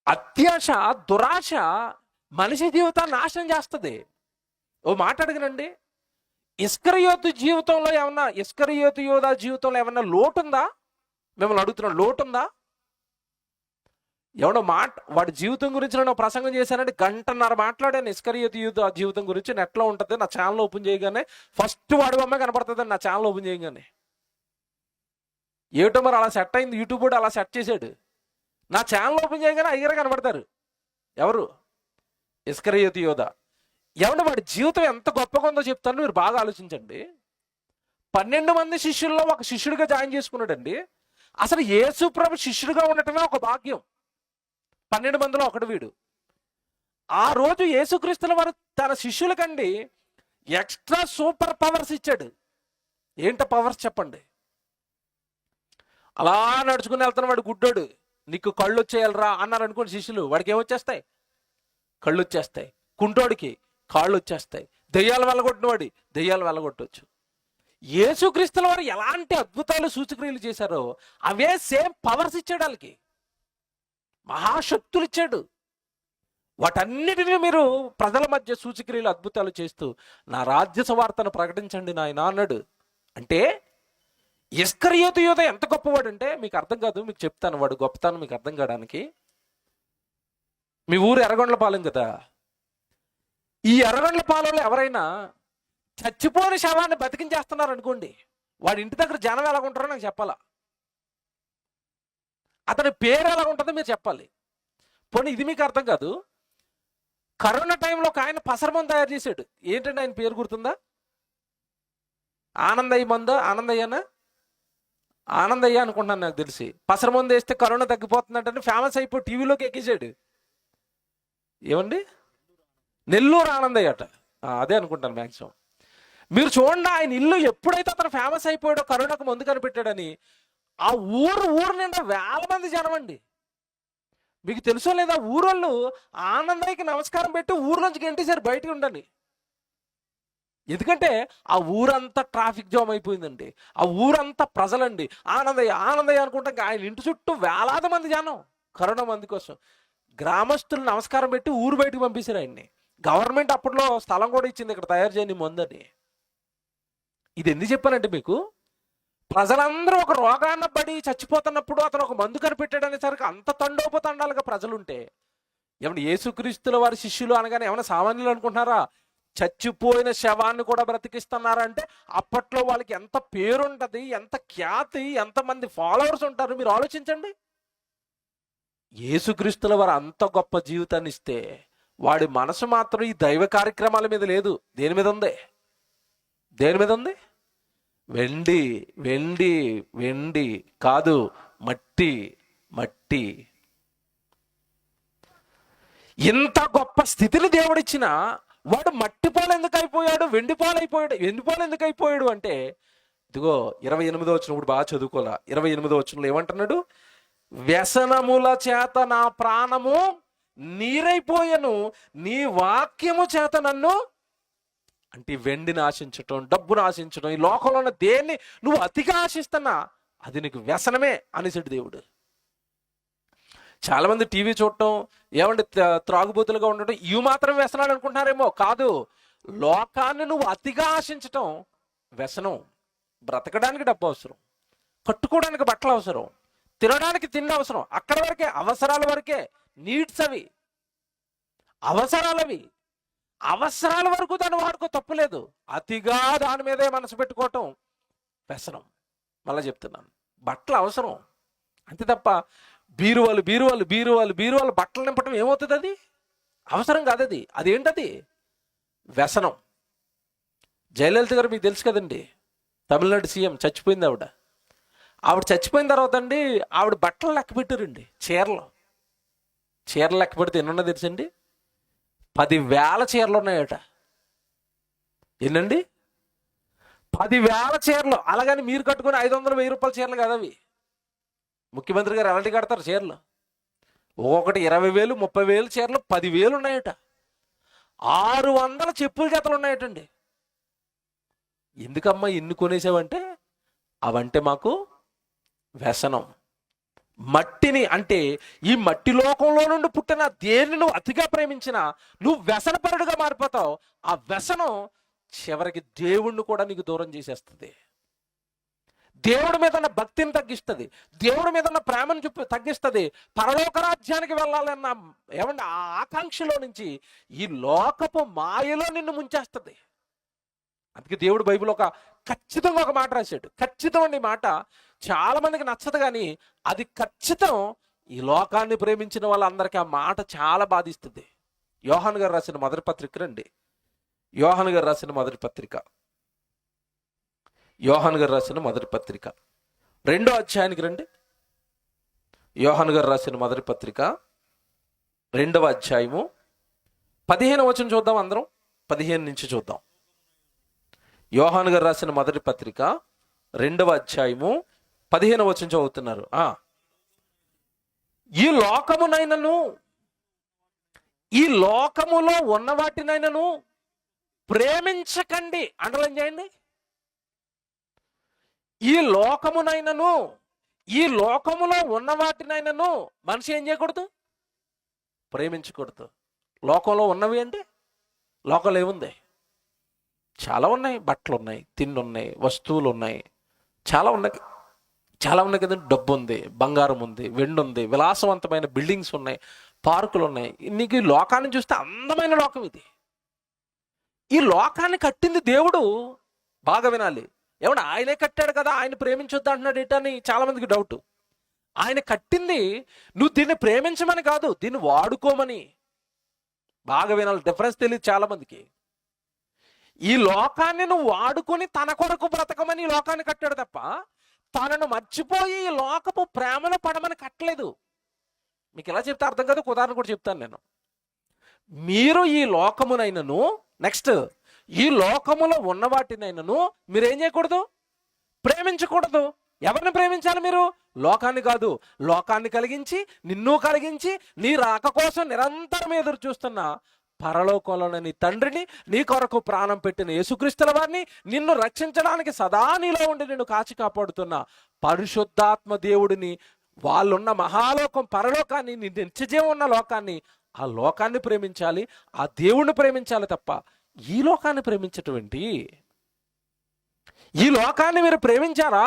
అత్యాశ, దురాశ మనిషి జీవితాన్ని నాశనం చేస్తుంది. ఓ మాట అడిగినండి, ఇస్కరియోతు జీవితంలో ఏమన్నా, ఇస్కరియోతు యోధా జీవితంలో ఏమన్నా లోటు ఉందా? మిమ్మల్ని అడుగుతున్నాను, లోటు ఉందా? ఎవడో వాడి జీవితం గురించి నేను ప్రసంగం చేశానంటే గంటన్నర మాట్లాడాను ఇస్కరియోతు యూదా జీవితం గురించి. నెట్లో ఉంటుంది, నా ఛానల్ ఓపెన్ చేయగానే ఫస్ట్ వాడి బొమ్మ కనపడుతుంది నా ఛానల్ ఓపెన్ చేయగానే. ఏటో మరి అలా సెట్ అయింది, యూట్యూబ్ కూడా అలా సెట్ చేశాడు. నా ఛానల్ ఓపెన్ చేయగానే అయ్యగారు కనబడతారు. ఎవరు? ఇస్కరియోతు యోధా. ఏమంటే వాడి జీవితం ఎంత గొప్పగా ఉందో చెప్తాను, మీరు బాగా ఆలోచించండి. 12 మంది శిష్యుల్లో ఒక శిష్యుడిగా జాయిన్ చేసుకున్నాడండి. అసలు యేసు ప్రభు శిష్యుడిగా ఉండటమే ఒక భాగ్యం. 12 మందిలో ఒకడు వీడు. ఆ రోజు యేసుక్రీస్తుల వారు తన శిష్యులకండి ఎక్స్ట్రా సూపర్ పవర్స్ ఇచ్చాడు. ఏంట పవర్స్ చెప్పండి? అలా నడుచుకుని వెళ్తున్న వాడు గుడ్డోడు, నీకు కళ్ళు వచ్చేయాలరా అన్నారు అనుకోండి శిష్యులు, వాడికి ఏమొచ్చేస్తాయి? కళ్ళు వచ్చేస్తాయి. కుంటోడికి కాళ్ళు వచ్చేస్తాయి. దెయ్యాలు వెళ్ళగొట్టిన వాడి దెయ్యాలు వెళ్ళగొట్టవచ్చు. యేసుక్రీస్తుల వారు ఎలాంటి అద్భుతాలు సూచక్రియలు చేశారో అవే సేమ్ పవర్స్ ఇచ్చాడు వాళ్ళకి, మహాశక్తులు ఇచ్చాడు. వాటన్నిటిని మీరు ప్రజల మధ్య సూచక్రియలు అద్భుతాలు చేస్తూ నా రాజ్య సువార్తను ప్రకటించండి నాయన అన్నాడు. అంటే ఇస్కరియోతు యోధా ఎంత గొప్పవాడు అంటే మీకు అర్థం కాదు, మీకు చెప్తాను వాడు గొప్పతనం మీకు అర్థం కావడానికి. మీ ఊరు ఎర్రగొండ్లపాలెం కదా. ఈ ఎర్రగొండ్లపాలెంలో ఎవరైనా చచ్చిపోని శవాన్ని బతికించేస్తున్నారు అనుకోండి, వాడి ఇంటి దగ్గర జనం ఎలాగుంటారో నాకు చెప్పాలా, అతని పేరు ఎలా ఉంటుందో మీరు చెప్పాలి. పోనీ ఇది మీకు అర్థం కాదు, కరోనా టైంలో ఒక ఆయన పసరమందు తయారు చేశాడు. ఏంటంటే ఆయన పేరు గుర్తుందా? ఆనందయ్య మందా, ఆనందయ్య అనుకుంటున్నాను నాకు తెలిసి. పసరమందు వేస్తే కరోనా తగ్గిపోతుందంటే ఫేమస్ అయిపోయి టీవీలోకి ఎక్కించాడు. ఏమండి? నెల్లూరు ఆనందయ్య అట, అదే అనుకుంటాను మ్యాక్సిమం. మీరు చూడండి, ఆయన ఇల్లు ఎప్పుడైతే అతను ఫేమస్ అయిపోయాడో కరోనాకు మందు కనిపెట్టాడని, ఆ ఊరు నిండా వేల మంది జనం అండి. మీకు తెలుసో లేదా, ఊరోళ్ళు ఆనందయ్యకి నమస్కారం పెట్టి ఊర్లోంచి గెంటేశారు బయటకు ఉండని. ఎందుకంటే ఆ ఊరంతా ట్రాఫిక్ జామ్ అయిపోయిందండి. ఆ ఊరంతా ప్రజలండి ఆనందయ్య అనుకుంటా ఆయన ఇంటి చుట్టూ వేలాది మంది జనం కరోనా మంది కోసం. గ్రామస్తులు నమస్కారం పెట్టి ఊరు బయటకు పంపించారు ఆయన్ని. గవర్నమెంట్ అప్పట్లో స్థలం కూడా ఇచ్చింది ఇక్కడ తయారు చేయని మందని. ఇది ఎందుకు చెప్పానంటే మీకు, ప్రజలందరూ ఒక రోగాన్న పడి చచ్చిపోతున్నప్పుడు అతను ఒక మందు కనిపెట్టాడు అనేసరికి అంత తండోపతండాలుగా ప్రజలుంటే, ఏమన్నా యేసుక్రీస్తుల వారి శిష్యులు అనగానే ఏమైనా సామాన్యులు అనుకుంటున్నారా? చచ్చిపోయిన శవాన్ని కూడా బ్రతికిస్తున్నారా అంటే అప్పట్లో వాళ్ళకి ఎంత పేరుంటది, ఎంత ఖ్యాతి, ఎంతమంది ఫాలోవర్స్ ఉంటారు మీరు ఆలోచించండి. యేసుక్రీస్తుల వారు అంత గొప్ప జీవితాన్ని ఇస్తే వాడి మనసు మాత్రం ఈ దైవ కార్యక్రమాల మీద లేదు. దేని మీద ఉంది? వెండి వెండి వెండి కాదు, మట్టి. ఇంత గొప్ప స్థితిని దేవుడిచ్చినా వాడు మట్టి పాలు ఎందుకు అయిపోయాడు, వెండి పాలు ఎందుకు అయిపోయాడు అంటే, ఇదిగో 28వ వచనం ఇప్పుడు బాగా చదువుకోవాలా. 28వ వచనంలో ఏమంటున్నాడు? వ్యసనముల చేత నా ప్రాణము నీరైపోయెను, నీ వాక్యము చేత నన్ను. అంటే వెండిని ఆశించటం, డబ్బును ఆశించటం, ఈ లోకంలో ఉన్న దేన్ని నువ్వు అతిగా ఆశిస్తున్నా అది నీకు వ్యసనమే అనేసాడు దేవుడు. చాలా మంది టీవీ చూడటం, ఏమంటే త్రాగుబోతులుగా ఉండటం, ఇవి మాత్రం వ్యసనాలు అనుకుంటున్నారేమో. కాదు, లోకాన్ని నువ్వు అతిగా ఆశించటం వ్యసనం. బ్రతకడానికి డబ్బు అవసరం, కట్టుకోవడానికి బట్టలు అవసరం, తినడానికి తిండి అవసరం, అక్కడ వరకే, అవసరాల వరకే. నీడ్స్ అవి, అవసరాల వరకు దాన్ని వాడుకో, తప్పులేదు. అతిగా దాని మీదే మనసు పెట్టుకోవటం వ్యసనం. మళ్ళీ చెప్తున్నాను, బట్టలు అవసరం అంతే తప్ప బీరువాలు బట్టలు నింపటం ఏమవుతుంది? అది అవసరం కాదు, అదేంటది? వ్యసనం. జయలలిత గారు మీకు తెలుసు కదండి, తమిళనాడు సీఎం. చచ్చిపోయింది ఆవిడ చచ్చిపోయిన తర్వాత అండి ఆవిడ బట్టలు లెక్క పెట్టారండి. చీరలు లెక్క పెడితే ఎన్నున్నా తెలుసండి? 10,000 చీరలు ఉన్నాయట. ఎన్నండి? 10,000 చీరలు. అలాగని మీరు కట్టుకుని 500-1000 రూపాయల చీరలు కదా అవి. ముఖ్యమంత్రి గారు ఎలాంటి కడతారు చీరలు? ఒక్కొక్కటి 20,000, 30,000 చీరలు, 10,000 ఉన్నాయట. 600 చెప్పుల జతలు ఉన్నాయటండి. ఎందుకమ్మా ఇన్ని కొనేసావంటే, అవంటే మాకు వ్యసనం. మట్టిని అంటే ఈ మట్టి లోకంలో నుండి పుట్టిన దేన్ని నువ్వు అతిగా ప్రేమించినా నువ్వు వ్యసనపరుడుగా మారిపోతావు. ఆ వ్యసనం చివరికి దేవుణ్ణి కూడా నీకు దూరం చేసేస్తుంది. దేవుడి మీద ఉన్న భక్తిని తగ్గిస్తుంది, దేవుడి మీద ఉన్న ప్రేమను తగ్గిస్తుంది. పరలోక రాజ్యానికి వెళ్ళాలన్న ఏమంటే ఆ ఆకాంక్షలో నుంచి ఈ లోకపు మాయలో నిన్ను ముంచేస్తుంది. అందుకే దేవుడు బైబిల్ ఖచ్చితంగా ఒక మాట రాశాడు. ఖచ్చితం ఈ మాట చాలా మందికి నచ్చదు, కానీ అది ఖచ్చితం. ఈ లోకాన్ని ప్రేమించిన వాళ్ళందరికీ ఆ మాట చాలా బాధిస్తుంది. యోహాను గారు రాసిన మొదటి పత్రిక రండి. యోహాను గారు రాసిన మొదటి పత్రిక, యోహాను గారు రాసిన మొదటి పత్రిక 2వ అధ్యాయానికి రండి. యోహాను గారు రాసిన మొదటి పత్రిక 2వ అధ్యాయము 15వ వచనం చూద్దాం. అందరం 15 నుంచి చూద్దాం. యోహాను గారు రాసిన మొదటి పత్రిక 2వ అధ్యాయము 15వ వచనం చదువుతున్నారు. ఈ లోకమునైనను ఈ లోకములో ఉన్న వాటినైనను ప్రేమించకండి. అండర్లైన్ చేయండి. ఈ లోకమునైనను ఈ లోకములో ఉన్న వాటినైనను మనిషి ఏం చేయకూడదు? ప్రేమించకూడదు. లోకంలో ఉన్నవి అంటే లోకంలో ఏముంది? చాలా ఉన్నాయి. బట్టలు ఉన్నాయి, తిండి ఉన్నాయి, వస్తువులు ఉన్నాయి, చాలా ఉన్నాయి కదండి. డబ్బు ఉంది, బంగారం ఉంది, వెండి ఉంది, విలాసవంతమైన బిల్డింగ్స్ ఉన్నాయి, పార్కులు ఉన్నాయి. నీకు ఈ లోకాన్ని చూస్తే అందమైన లోకం ఇది. ఈ లోకాన్ని కట్టింది దేవుడు. బాగా వినాలి. ఏమన్నా ఆయనే కట్టాడు కదా, ఆయన ప్రేమించొద్దు అంటున్నాడు ఏంటని చాలా మందికి డౌట్. ఆయన కట్టింది నువ్వు దీన్ని ప్రేమించమని కాదు, దీన్ని వాడుకోమని. బాగా వినాలి, డిఫరెన్స్ తెలియదు చాలా మందికి. ఈ లోకాన్ని నువ్వు వాడుకొని తన కొరకు బ్రతకమని ఈ లోకాన్ని కట్టాడు తప్ప తనను మర్చిపోయి ఈ లోకపు ప్రేమలో పడమని కట్టలేదు. మీకు ఎలా చెప్తే అర్థం కాదు, ఉదాహరణ కూడా చెప్తాను నేను. మీరు ఈ లోకమునైనను, నెక్స్ట్ ఈ లోకములో ఉన్న వాటినైనను మీరేం చేయకూడదు? ప్రేమించకూడదు. ఎవరిని ప్రేమించాలి మీరు? లోకాన్ని కాదు. లోకాన్ని కలిగించి నిన్ను కలిగించి నీ రాక కోసం నిరంతరం ఎదురు చూస్తున్న పరలోకంలోని నీ తండ్రిని, నీ కొరకు ప్రాణం పెట్టిన యేసుక్రీస్తుల వారిని, నిన్ను రక్షించడానికి సదా నీలో ఉండి నిన్ను కాచి కాపాడుతున్న పరిశుద్ధాత్మ దేవుడిని, వాళ్ళున్న మహాలోకం పరలోకాన్ని, నీ నిత్యజీవం ఉన్న లోకాన్ని, ఆ లోకాన్ని ప్రేమించాలి, ఆ దేవుణ్ణి ప్రేమించాలి తప్ప ఈ లోకాన్ని ప్రేమించటువంటి. ఈ లోకాన్ని మీరు ప్రేమించారా,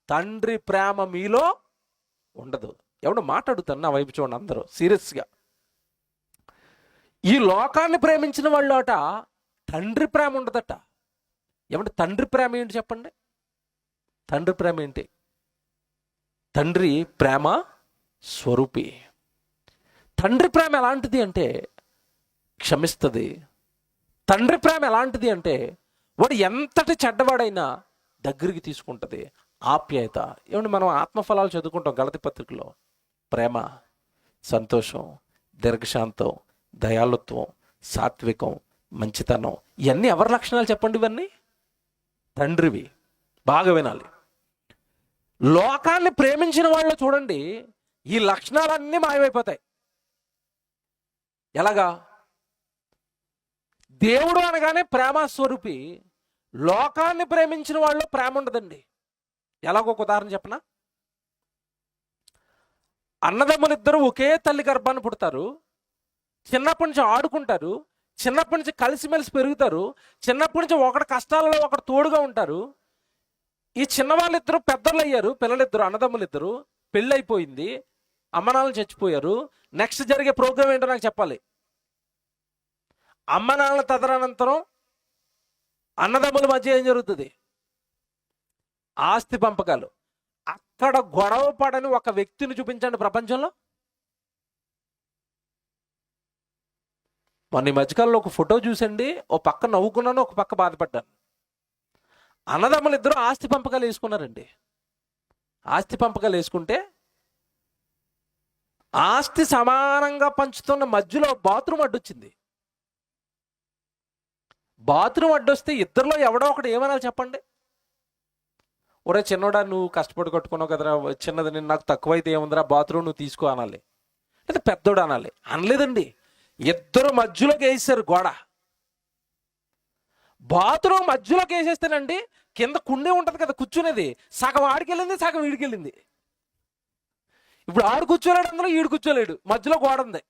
తండ్రి ప్రేమ మీలో ఉండదు. ఎవడు మాట్లాడుతాను నా వైపు చూడండి అందరూ సీరియస్గా. ఈ లోకాన్ని ప్రేమించిన వాళ్ళు అట తండ్రి ప్రేమ ఉండదట. ఏమంటే తండ్రి ప్రేమ ఏంటి చెప్పండి? తండ్రి ప్రేమ ఏంటి? తండ్రి ప్రేమ స్వరూపి. తండ్రి ప్రేమ ఎలాంటిది అంటే క్షమిస్తుంది. తండ్రి ప్రేమ ఎలాంటిది అంటే వాడు ఎంతటి చెడ్డవాడైనా దగ్గరికి తీసుకుంటుంది. ఆప్యాయత. ఏమంటే మనం ఆత్మఫలాలు చదువుకుంటాం గలతీ పత్రికలో. ప్రేమ, సంతోషం, దీర్ఘశాంతం, దయాళుత్వం, సాత్వికం, మంచితనం. ఇవన్నీ ఎవరి లక్షణాలు చెప్పండి? ఇవన్నీ తండ్రివి. బాగా వినాలి. లోకాన్ని ప్రేమించిన వాళ్ళు చూడండి, ఈ లక్షణాలన్నీ మాయమైపోతాయి. ఎలాగా? దేవుడు అనగానే ప్రేమ స్వరూపి. లోకాన్ని ప్రేమించిన వాళ్ళు ప్రేమ ఉండదండి. ఎలాగో ఒక ఉదాహరణ చెప్పనా? అన్నదమ్ములిద్దరూ ఒకే తల్లి గర్భాన్ని పుడతారు. చిన్నప్పటి నుంచి ఆడుకుంటారు, చిన్నప్పటి నుంచి కలిసిమెలిసి పెరుగుతారు, చిన్నప్పటి నుంచి ఒకటి కష్టాలలో ఒకటి తోడుగా ఉంటారు. ఈ చిన్నవాళ్ళిద్దరూ పెద్దలు అయ్యారు. పిల్లలిద్దరు, అన్నదమ్ములిద్దరు, పెళ్ళి అయిపోయింది, అమ్మనాన్నలు చచ్చిపోయారు. నెక్స్ట్ జరిగే ప్రోగ్రామ్ ఏంటో నాకు చెప్పాలి. అమ్మనాన్నల తదనంతరం అన్నదమ్ముల మధ్య ఏం జరుగుతుంది? ఆస్తి పంపకాలు. అక్కడ గొడవ పడని ఒక వ్యక్తిని చూపించండి ప్రపంచంలో. మొన్న ఈ మధ్యకాలంలో ఒక ఫోటో చూసండి, ఓ పక్క నవ్వుకున్నాను, ఒక పక్క బాధపడ్డాను. అన్నదమ్ములు ఇద్దరు ఆస్తి పంపకాలు వేసుకున్నారండి. ఆస్తి పంపకాలు వేసుకుంటే ఆస్తి సమానంగా పంచుతున్న మధ్యలో బాత్రూమ్ అడ్డొచ్చింది. బాత్రూమ్ అడ్డొస్తే ఇద్దరిలో ఎవడో ఒకటి ఏమనాలి చెప్పండి? ఒరే చిన్నోడా, నువ్వు కష్టపడి కట్టుకున్నావు కదరా, చిన్నది నేను నాకు తక్కువైతే ఏముందిరా, బాత్రూమ్ నువ్వు తీసుకో అనాలి, లేదా పెద్దోడు అనాలి. అనలేదండి, ఇద్దరు మధ్యలోకి వేసారు గోడ. బాత్రూమ్ మధ్యలోకి వేసేస్తేనండి కింద కుండే ఉంటుంది కదా కూర్చునేది, సగం ఆడికెళ్ళింది, సగం ఈడికెళ్ళింది. ఇప్పుడు ఆడు కూర్చోలేడు, అందులో ఈడు కూర్చోలేడు, మధ్యలో గోడ ఉంది.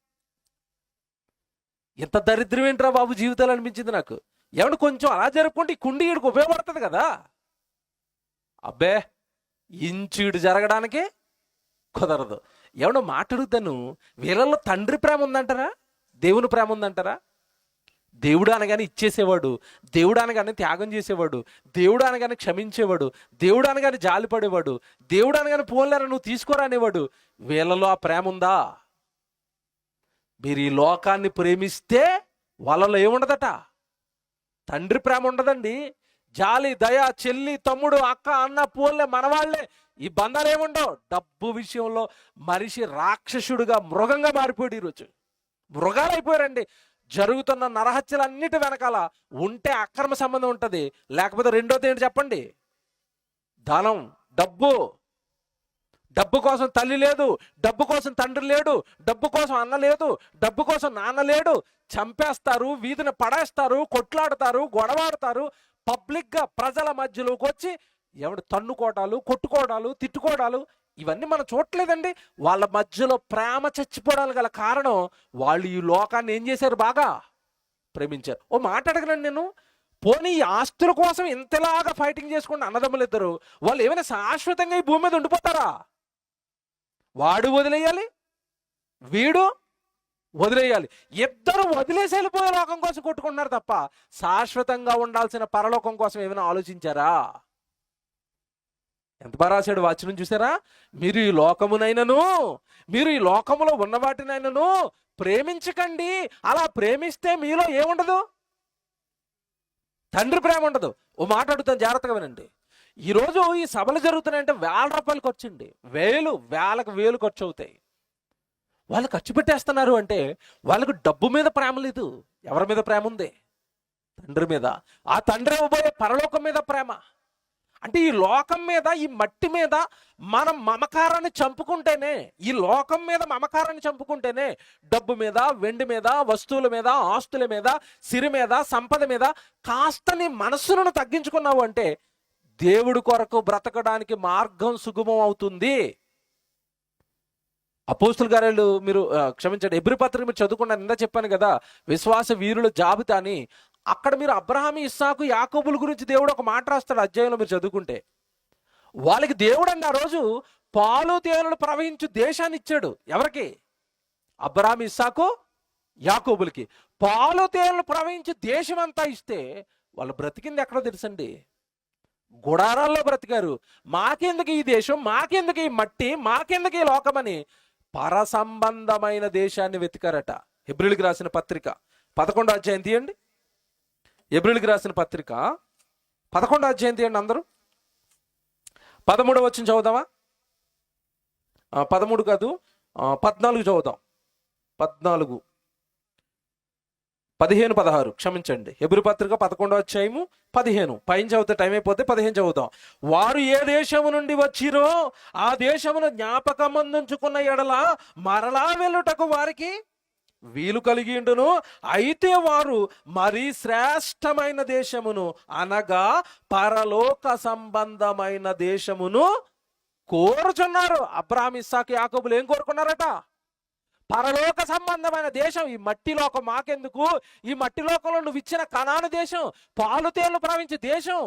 ఎంత దరిద్రం ఏంట్రా బాబు జీవితాలు అనిపించింది నాకు. ఏమంటే కొంచెం అలా జరుపుకుంటే ఈ కుండి ఈడికి ఉపయోగపడుతుంది కదా. అబ్బే ఇంచీడు జరగడానికి కుదరదు. ఏమన్నా మాట్లాడుతాను, వీళ్ళల్లో తండ్రి ప్రేమ ఉందంటారా, దేవుని ప్రేమ ఉందంటారా? దేవుడు అనగానే ఇచ్చేసేవాడు, దేవుడు అనగానే త్యాగం చేసేవాడు, దేవుడు అనగానే క్షమించేవాడు, దేవుడు అనగానే జాలిపడేవాడు, దేవుడు అనగానే పోలేరా నువ్వు తీసుకోరా అనేవాడు. వీళ్ళలో ఆ ప్రేమ ఉందా? మీరు ఈ లోకాన్ని ప్రేమిస్తే వాళ్ళలో ఏముండదట? తండ్రి ప్రేమ ఉండదండి. జాలి, దయ, చెల్లి, తమ్ముడు, అక్క, అన్న, పోలే, మనవాళ్లే, ఈ బంధాలు ఏముండవు. డబ్బు విషయంలో మనిషి రాక్షసుడుగా, మృగంగా మారిపోయాడు. ఈరోజు మృగాలు అయిపోయారండి. జరుగుతున్న నరహత్యలన్నిటి వెనకాల ఉంటే అక్రమ సంబంధం ఉంటుంది, లేకపోతే రెండోది ఏంటి చెప్పండి? ధనం, డబ్బు. డబ్బు కోసం తల్లి లేదు, డబ్బు కోసం తండ్రి లేడు, డబ్బు కోసం అన్న లేదు, డబ్బు కోసం నాన్న లేడు. చంపేస్తారు, వీధిని పడేస్తారు, కొట్లాడతారు, గొడవాడతారు. పబ్లిక్గా ప్రజల మధ్యలోకి వచ్చి ఎవడు తన్నుకోవడాలు, కొట్టుకోవడాలు, తిట్టుకోవడాలు, ఇవన్నీ మనం చూడలేదండి. వాళ్ళ మధ్యలో ప్రేమ చచ్చిపోవడానికి గల కారణం వాళ్ళు ఈ లోకాన్ని ఏం చేశారు? బాగా ప్రేమించారు. ఓ మాట అడగనండి నేను, పోనీ ఈ ఆస్తుల కోసం ఇంతలాగా ఫైటింగ్ చేసుకుని అన్నదమ్ములు ఇద్దరు, వాళ్ళు ఏమైనా శాశ్వతంగా ఈ భూమి మీద ఉండిపోతారా? వాడు వదిలేయాలి, వీడు వదిలేయాలి. ఇద్దరు వదిలేసి వెళ్ళిపోయే లోకం కోసం కొట్టుకుంటున్నారు తప్ప శాశ్వతంగా ఉండాల్సిన పరలోకం కోసం ఏమైనా ఆలోచించారా? ఎంత బాగా రాశాడు వాక్యం చూసారా? మీరు ఈ లోకమునైనను, మీరు ఈ లోకములో ఉన్న వాటినైనను ప్రేమించకండి. అలా ప్రేమిస్తే మీలో ఏముండదు? తండ్రి ప్రేమ ఉండదు. ఓ మాట అడుగుతాను, జాగ్రత్తగా వినండి. ఈరోజు ఈ సభలు జరుగుతున్నాయంటే ₹1,000 ఖర్చు అండి, వేలకు వేలు ఖర్చు అవుతాయి. వాళ్ళు ఖర్చు పెట్టేస్తున్నారు అంటే వాళ్ళకు డబ్బు మీద ప్రేమ లేదు. ఎవరి మీద ప్రేమ ఉంది? తండ్రి మీద. ఆ తండ్రి ఇవ్వబోయే పరలోకం మీద ప్రేమ. అంటే ఈ లోకం మీద, ఈ మట్టి మీద మనం మమకారాన్ని చంపుకుంటేనే, ఈ లోకం మీద మమకారాన్ని చంపుకుంటేనే డబ్బు మీద, వెండి మీద, వస్తువుల మీద, ఆస్తుల మీద, సిరి మీద, సంపద మీద కాస్త నీ మనస్సును తగ్గించుకున్నావు అంటే దేవుడి కొరకు బ్రతకడానికి మార్గం సుగమం అవుతుంది. అపోస్తుల కార్యాలు మీరు క్షమించండి, హెబ్రీ పత్రిక మీరు చదువుకున్నారు, ఇందా చెప్పాను కదా, విశ్వాస వీరుల జాబితాని. అక్కడ మీరు అబ్రహాము, ఇస్సాకు, యాకోబుల గురించి దేవుడు ఒక మాట రాస్తాడు అధ్యాయంలో మీరు చదువుకుంటే. వాళ్ళకి దేవుడు అండి ఆ రోజు పాలు తేనెలు ప్రవహించు దేశాన్ని ఇచ్చాడు. ఎవరికి? అబ్రహాము, ఇస్సాకు, యాకోబులకి పాలు తేనెలు ప్రవహించు దేశం అంతా ఇస్తే వాళ్ళు బ్రతికింది ఎక్కడో తెలుసండి? గుడారాల్లో బ్రతికారు. మాకెందుకు ఈ దేశం, మాకెందుకు ఈ మట్టి, మాకెందుకు ఈ లోకమని పరసంబంధమైన దేశాన్ని వెతికారట. హెబ్రీయులకు రాసిన పత్రిక 11వ అధ్యాయం తీయండి. హెబ్రీయులకు రాసిన పత్రిక 11వ అధ్యాయం తీయండి అందరూ. 13వ వచనం చదువుదామా? 13 కాదు, 14 చదువుదాం. 14, 15, 16 క్షమించండి. హెబ్రీ పత్రిక 11వ అధ్యాయము 15. పైన చదివితే టైం అయిపోతే 15 చదువుతాం. వారు ఏ దేశము నుండి వచ్చిరో ఆ దేశమును జ్ఞాపకం అందించుకున్న ఎడల మరలా వెళ్ళుటకు వారికి వీలు కలిగి ఉండును. అయితే వారు మరీ శ్రేష్టమైన దేశమును, అనగా పరలోక సంబంధమైన దేశమును కోరుచున్నారు. అబ్రహాము, ఇస్సాకు, యాకోబులు ఏం కోరుకున్నారట? పరలోక సంబంధమైన దేశం. ఈ మట్టి లోకం మాకెందుకు? ఈ మట్టి లోకంలో నువ్వు ఇచ్చిన కనాను దేశం, పాలు తేళ్లు ప్రవహించే దేశం,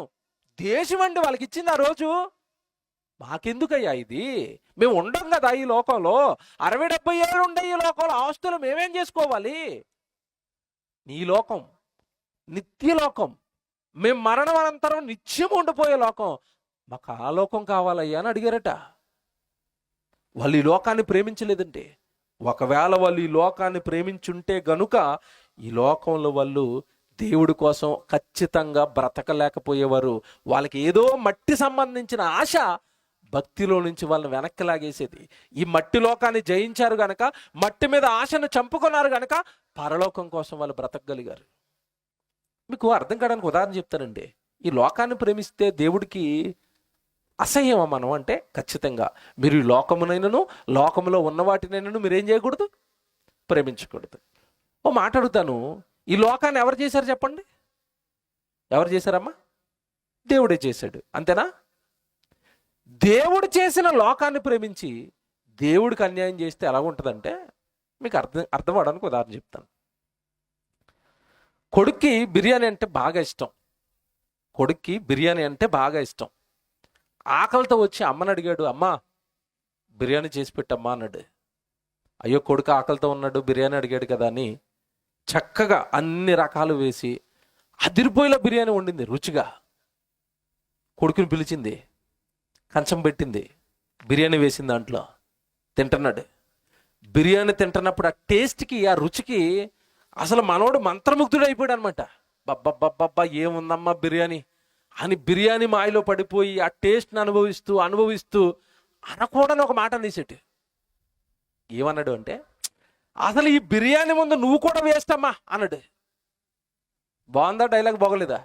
దేశం అండి వాళ్ళకి ఇచ్చింది ఆ రోజు. మాకెందుకయ్యా ఇది? మేము ఉండం కదా ఈ లోకంలో, 60-70 ఏళ్ళు ఉండే ఈ లోకంలో, ఆస్తులు మేమేం చేసుకోవాలి? నీ లోకం నిత్యలోకం, మేము మరణం అనంతరం నిత్యం ఉండిపోయే లోకం, మాకు ఆ లోకం కావాలయ్యా అని అడిగారట. వాళ్ళు ఈ లోకాన్ని ప్రేమించలేదంటే, ఒకవేళ వాళ్ళు ఈ లోకాన్ని ప్రేమించుంటే గనుక ఈ లోకంలో వాళ్ళు దేవుడి కోసం ఖచ్చితంగా బ్రతకలేకపోయేవారు. వాళ్ళకి ఏదో మట్టి సంబంధించిన ఆశ భక్తిలో నుంచి వాళ్ళని వెనక్కి లాగేసేది. ఈ మట్టి లోకాన్ని జయించారు గనక, మట్టి మీద ఆశను చంపుకున్నారు గనక పరలోకం కోసం వాళ్ళు బ్రతకగలిగారు. మీకు అర్థం కావడానికి ఉదాహరణ చెప్తానండి. ఈ లోకాన్ని ప్రేమిస్తే దేవుడికి అసహ్యమా మనం అంటే? ఖచ్చితంగా. మీరు ఈ లోకమునైనను, లోకములో ఉన్న వాటినైనను మీరేం చేయకూడదు? ప్రేమించకూడదు. ఓ మాట అడుగుతాను, ఈ లోకాన్ని ఎవరు చేశారు చెప్పండి? ఎవరు చేశారమ్మా? దేవుడే చేశాడు, అంతేనా? దేవుడు చేసిన లోకాన్ని ప్రేమించి దేవుడికి అన్యాయం చేస్తే ఎలా ఉంటుందంటే, మీకు అర్థం అవ్వడానికి ఉదాహరణ చెప్తాను. కొడుక్కి బిర్యానీ అంటే బాగా ఇష్టం. కొడుక్కి బిర్యానీ అంటే బాగా ఇష్టం. ఆకలితో వచ్చి అమ్మని అడిగాడు, అమ్మా బిర్యానీ చేసి పెట్టమ్మా అన్నాడు. అయ్యో కొడుకు ఆకలితో ఉన్నాడు, బిర్యానీ అడిగాడు కదా అని చక్కగా అన్ని రకాలు వేసి అదిరిపోయేలా బిర్యానీ వండింది రుచిగా. కొడుకుని పిలిచింది, కంచం పెట్టింది, బిర్యానీ వేసింది, దాంట్లో తింటున్నాడు. బిర్యానీ తింటున్నప్పుడు ఆ టేస్ట్కి, ఆ రుచికి అసలు మనోడు మంత్రముగ్ధుడు అయిపోయాడు అనమాట. బబ్బబ్బబ్బబ్బా ఏముందమ్మా బిర్యానీ అని బిర్యానీ మాయలో పడిపోయి ఆ టేస్ట్ని అనుభవిస్తూ అనుభవిస్తూ అనకూడని ఒక మాట అనేసేటి. ఏమన్నాడు అంటే, అసలు ఈ బిర్యానీ ముందు నువ్వు కూడా వేస్ట్ అమ్మా అన్నాడు. బాగుందా డైలాగ్? బాగోలేదా?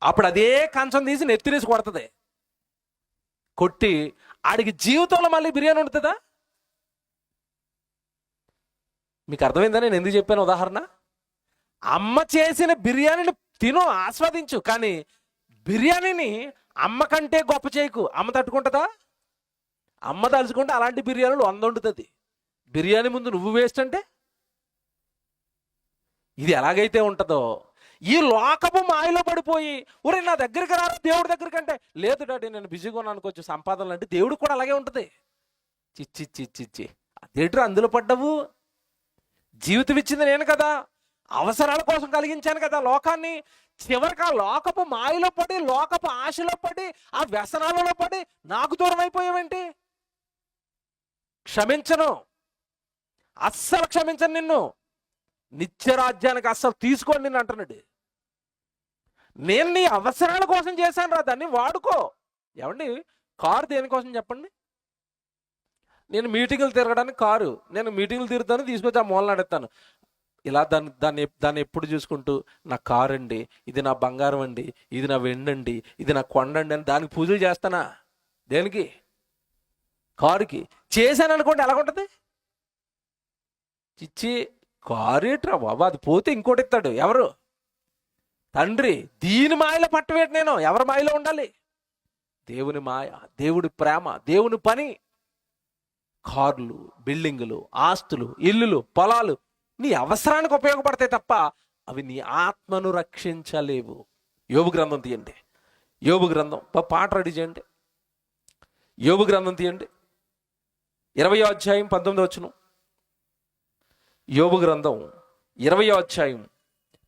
అప్పుడు అదే కంచం తీసి నెత్తినేసి కొడుతుంది. కొట్టి ఆడికి జీవితంలో మళ్ళీ బిర్యానీ వండుతుందా? మీకు అర్థమైందా నేను ఎందుకు చెప్పాను ఉదాహరణ? అమ్మ చేసిన బిర్యానీని తిను, ఆస్వాదించు, కానీ బిర్యానీని అమ్మ కంటే గొప్ప చేయకు. అమ్మ తట్టుకుంటుందా? అమ్మ తలుచుకుంటే అలాంటి బిర్యానీలు 100 వండుతుంది. బిర్యానీ ముందు నువ్వు వేస్ట్ అంటే ఇది ఎలాగైతే ఉంటుందో, ఈ లోకపు మాయలో పడిపోయి ఒరే నా దగ్గరికి రా దేవుడి దగ్గరికి అంటే, లేదు డాడీ నేను బిజీగా ఉన్నాను కొంచెం సంపాదనలు అంటే, దేవుడికి కూడా అలాగే ఉంటుంది. చిచ్చి చిచ్చి అదేంటి అందులో పడ్డవు? జీవితం ఇచ్చింది నేను కదా, అవసరాల కోసం కలిగించాను కదా లోకాన్ని. చివరికి ఆ లోకపు మాయలో పడి, లోకపు ఆశలో పడి, ఆ వ్యసనాలలో పడి నాకు దూరం అయిపోయావేంటి? క్షమించను, అస్సలు క్షమించను నిన్ను, నిత్యరాజ్యానికి అస్సలు తీసుకోండి నిన్ను అంటున్నాడు. నేను నీ అవసరాల కోసం చేశాను రా, దాన్ని వాడుకో. ఏమండి, కారు దేనికోసం చెప్పండి? నేను మీటింగులు తిరగడానికి కారు, నేను మీటింగులు తిరుగుతాను, తీసుకొచ్చి ఆ మూలన నడుస్తాను. ఇలా దాన్ని ఎప్పుడు చూసుకుంటూ నా కారు అండి, ఇది నా బంగారం అండి, ఇది నా వెండండి, ఇది నా కొండ అండి అని దానికి పూజలు చేస్తానా? దేనికి? కారుకి. చేశాను అనుకోండి ఎలాగుంటుంది? చిచ్చి కారు ఏట్రా బాబా, అది పోతే ఇంకోటి ఇస్తాడు. ఎవరు? తండ్రి. దీని మాయలో పట్టవేటి నేను? ఎవరి మాయలో ఉండాలి? దేవుని మాయ, దేవుడి ప్రేమ, దేవుని పని. కార్లు, బిల్డింగులు, ఆస్తులు, ఇల్లులు, పొలాలు నీ అవసరానికి ఉపయోగపడతాయి తప్ప అవి నీ ఆత్మను రక్షించలేవు. యోబు గ్రంథం తీయండి. యోబు గ్రంథం పాట రెడీ చేయండి. యోబు గ్రంథం తీయండి, 20వ అధ్యాయం 19వ వచనం. యోబు గ్రంథం 20వ అధ్యాయం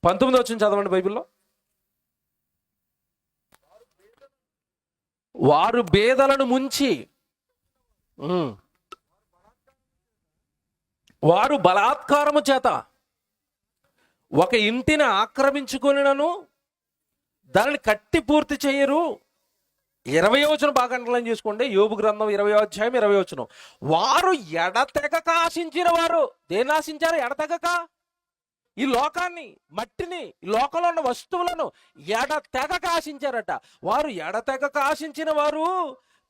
19వ వచనం చదవండి బైబిల్లో. వారు బేదలను ముంచి, వారు బలాత్కారము చేత ఒక ఇంటిని ఆక్రమించుకొనినను దానిని కట్టి పూర్తి చేయరు. 20వ వచనం బాగా అండర్లైన్ చేసుకోండి. యోబు గ్రంథం 20వ అధ్యాయం 20వ వచనం. వారు ఎడతెగక ఆశించిన వారు. దేన్ని ఆశించారు? ఎడతెగక. ఈ లోకాన్ని, మట్టిని, ఈ లోకంలో ఉన్న వస్తువులను ఎడతెగక ఆశించారట. వారు ఎడతెగక ఆశించిన వారు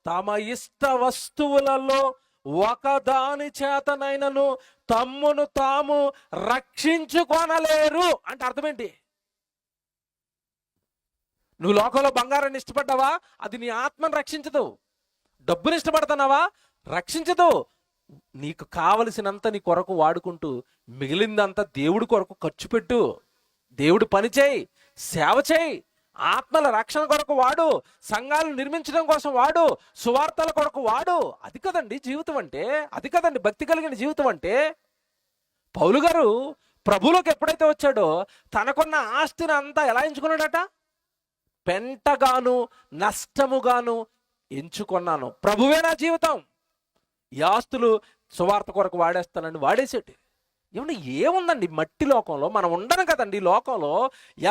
తమ ఇష్ట వస్తువులలో ఒకదాని చేతనైనను తమ్మును తాము రక్షించుకొనలేరు. అంటే అర్థం ఏంటి? నువ్వు లోకంలో బంగారాన్ని ఇష్టపడ్డావా? అది నీ ఆత్మను రక్షించదు. డబ్బుని ఇష్టపడుతున్నావా? రక్షించదు. నీకు కావలసినంత నీ కొరకు వాడుకుంటూ మిగిలిందంతా దేవుడి కొరకు ఖర్చు పెట్టు. దేవుడు పని చేయి, సేవ చేయి, ఆత్మల రక్షణ కొరకు వాడు, సంఘాలను నిర్మించడం కోసం వాడు, సువార్తల కొరకు వాడు. అది కదండి జీవితం అంటే, అది కదండి భక్తి కలిగిన జీవితం అంటే. పౌలు గారు ప్రభువులోకి ఎప్పుడైతే వచ్చాడో తనకున్న ఆస్తిని అంతా ఎలా ఎంచుకున్నాడట? పెంటగాను నష్టముగాను ఎంచుకున్నాను, ప్రభువే నా జీవితం, ఈ ఆస్తులు సువార్త కొరకు వాడేస్తానని వాడేసేటి. ఏమన్నా ఏముందండి మట్టి లోకంలో? మనం ఉండను కదండి ఈ లోకంలో.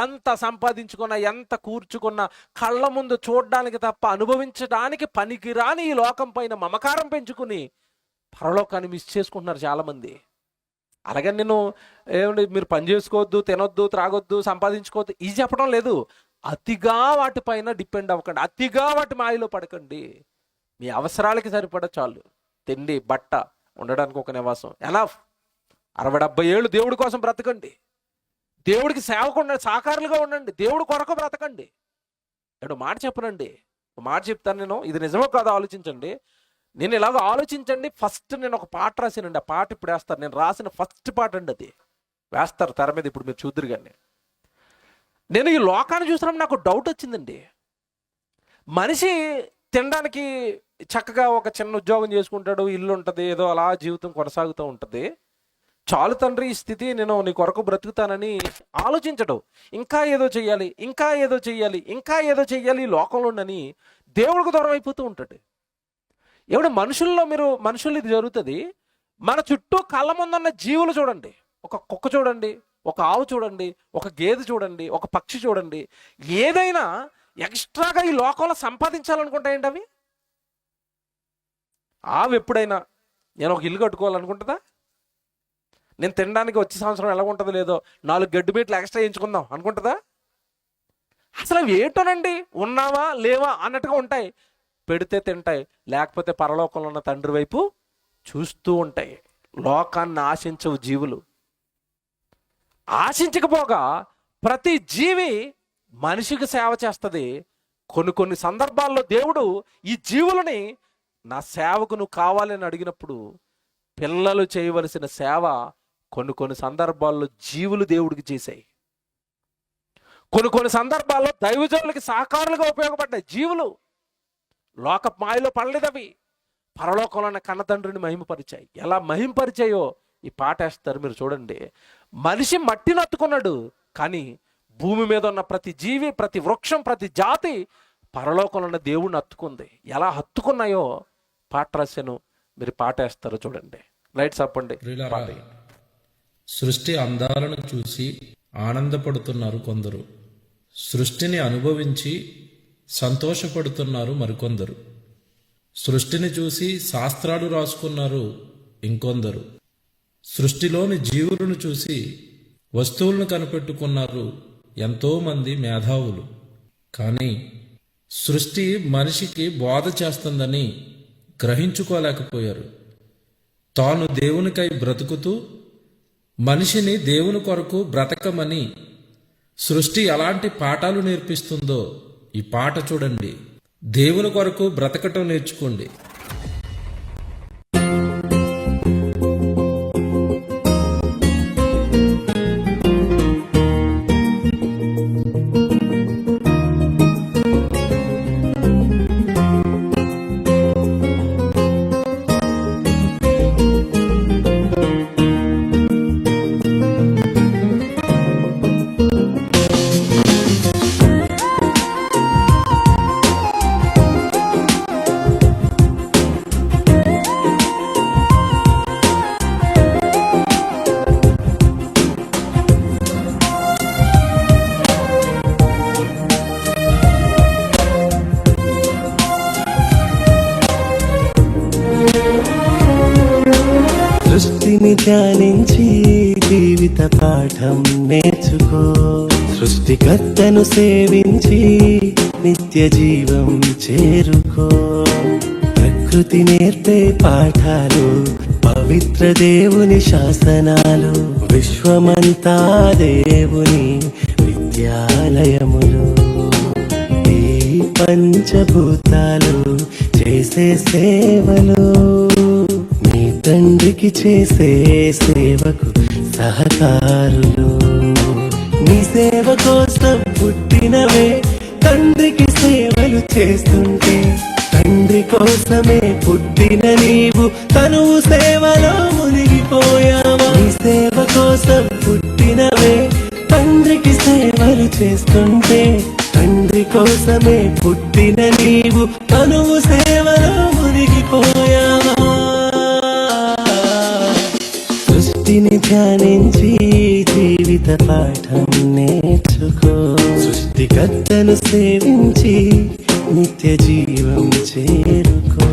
ఎంత సంపాదించుకున్నా, ఎంత కూర్చుకున్నా కళ్ళ ముందు చూడడానికి తప్ప అనుభవించడానికి పనికిరాని ఈ లోకం పైన మమకారం పెంచుకుని పరలోకాన్ని మిస్ చేసుకుంటున్నారు చాలామంది. అలాగే నేను ఏమండి మీరు పని చేసుకోవద్దు, తినొద్దు, త్రాగొద్దు, సంపాదించుకోవద్దు ఇది చెప్పడం లేదు. అతిగా వాటిపైన డిపెండ్ అవ్వకండి, అతిగా వాటి మాయలో పడకండి. మీ అవసరాలకి సరిపడ చాలు, తిండి, బట్ట, ఉండడానికి ఒక నివాసం ఎనఫ్. 60-70 ఏళ్ళు దేవుడి కోసం బ్రతకండి, దేవుడికి సేవకుండా సాకారులుగా ఉండండి, దేవుడి కొరకు బ్రతకండి. నేను మాట చెప్పనండి, మాట చెప్తాను నేను, ఇది నిజమో కాదో ఆలోచించండి. నేను ఇలాగ ఆలోచించండి. ఫస్ట్ నేను ఒక పాట రాసానండి, ఆ పాట ఇప్పుడు వేస్తాను. నేను రాసిన ఫస్ట్ పాట అండి అది. వేస్తారు తెర మీద, ఇప్పుడు మీరు చూద్దరు. కానీ నేను ఈ లోకాన్ని చూసినప్పుడు నాకు డౌట్ వచ్చిందండి. మనిషి తినడానికి చక్కగా ఒక చిన్న ఉద్యోగం చేసుకుంటాడు, ఇల్లు ఉంటుంది, ఏదో అలా జీవితం కొనసాగుతూ ఉంటుంది. చాలు తండ్రి ఈ స్థితి, నేను నీ కొరకు బ్రతుకుతానని ఆలోచించడు. ఇంకా ఏదో చెయ్యాలి, ఇంకా ఏదో చెయ్యాలి, ఇంకా ఏదో చెయ్యాలి ఈ లోకంలోనని దేవుడికి దూరం అయిపోతూ ఉంటాడు. ఎవడు మనుషులు ఇది జరుగుతుంది. మన చుట్టూ కళ్ళ ముందున్న జీవులు చూడండి, ఒక కుక్క చూడండి, ఒక ఆవు చూడండి, ఒక గేదె చూడండి, ఒక పక్షి చూడండి, ఏదైనా ఎక్స్ట్రాగా ఈ లోకంలో సంపాదించాలనుకుంటాయండి అవి. ఆవు ఎప్పుడైనా నేను ఒక ఇల్లు కట్టుకోవాలనుకుంటుందా? నేను తినడానికి వచ్చే సంవత్సరం ఎలా ఉంటుందో లేదో 4 గడ్డి మీట్లు ఎక్స్ట్రా వేయించుకుందాం అనుకుంటుందా? అసలు అవి ఏంటోనండి, ఉన్నావా లేవా అన్నట్టుగా ఉంటాయి. పెడితే తింటాయి, లేకపోతే పరలోకంలో ఉన్న తండ్రి వైపు చూస్తూ ఉంటాయి. లోకాన్ని ఆశించవు జీవులు. ఆశించకపోగా ప్రతి జీవి మనిషికి సేవ చేస్తుంది. కొన్ని సందర్భాల్లో దేవుడు ఈ జీవులని నా సేవకు నువ్వు కావాలని అడిగినప్పుడు పిల్లలు చేయవలసిన సేవ కొన్ని సందర్భాల్లో జీవులు దేవుడికి చేశాయి. కొన్ని సందర్భాల్లో దైవజనులకి సహకారులుగా ఉపయోగపడ్డాయి జీవులు. లోక మాయలో పడలేదవి, పరలోకంలో ఉన్న కన్నతండ్రిని మహిమపరిచాయి. ఎలా మహిమపరిచాయో ఈ పాట వేస్తారు మీరు చూడండి. మనిషి మట్టిని హత్తుకున్నాడు, కానీ భూమి మీద ఉన్న ప్రతి జీవి, ప్రతి వృక్షం, ప్రతి జాతి పరలోకంలో ఉన్న దేవుడిని హత్తుకుంది. ఎలా హత్తుకున్నాయో పాట రాశాను, మీరు పాట వేస్తారు చూడండి. లైట్స్ ఆపండి. సృష్టి అందాలను చూసి ఆనందపడుతున్నారు కొందరు, సృష్టిని అనుభవించి సంతోషపడుతున్నారు మరికొందరు, సృష్టిని చూసి శాస్త్రాలు రాసుకున్నారు ఇంకొందరు, సృష్టిలోని జీవులను చూసి వస్తువులను కనిపెట్టుకున్నారు ఎంతోమంది మేధావులు. కానీ సృష్టి మనిషికి బోధ చేస్తుందని గ్రహించుకోలేకపోయారు. తాను దేవునికై బ్రతుకుతూ మనిషిని దేవుని కొరకు బ్రతకమని సృష్టి ఎలాంటి పాఠాలు నేర్పిస్తుందో ఈ పాట చూడండి. దేవుని కొరకు బ్రతకటం నేర్చుకోండి. సృష్టిని ధ్యానించి జీవిత పాఠం నేర్చుకో, సృష్టికర్తను సేవించి నిత్య జీవం చేరుకో. ప్రకృతి నేర్పే పాఠాలు, పవిత్ర దేవుని శాసనాలు, విశ్వమంతా దేవుని విద్యాలయములు. ఈ పంచభూతాలు చేసే సేవలు, నీ తండ్రికి చేసే సేవకు సహకారులు. నీ సేవ కోసం పుట్టినవే తండ్రికి సేవలు చేస్తుంటే, తండ్రి కోసమే పుట్టిన నీవు తనువు సేవలో మునిగిపోయావా? నీ సేవ కోసం పుట్టినవే తండ్రికి సేవలు చేస్తుంటే, తండ్రి కోసమే పుట్టిన నీవు తనువు సేవలో మునిగిపోయావా? సృష్టిని ధ్యానించి జీవిత పాఠం నేర్చుకో, సృష్టికర్తను సేవించి నిత్య జీవం చేరుకో.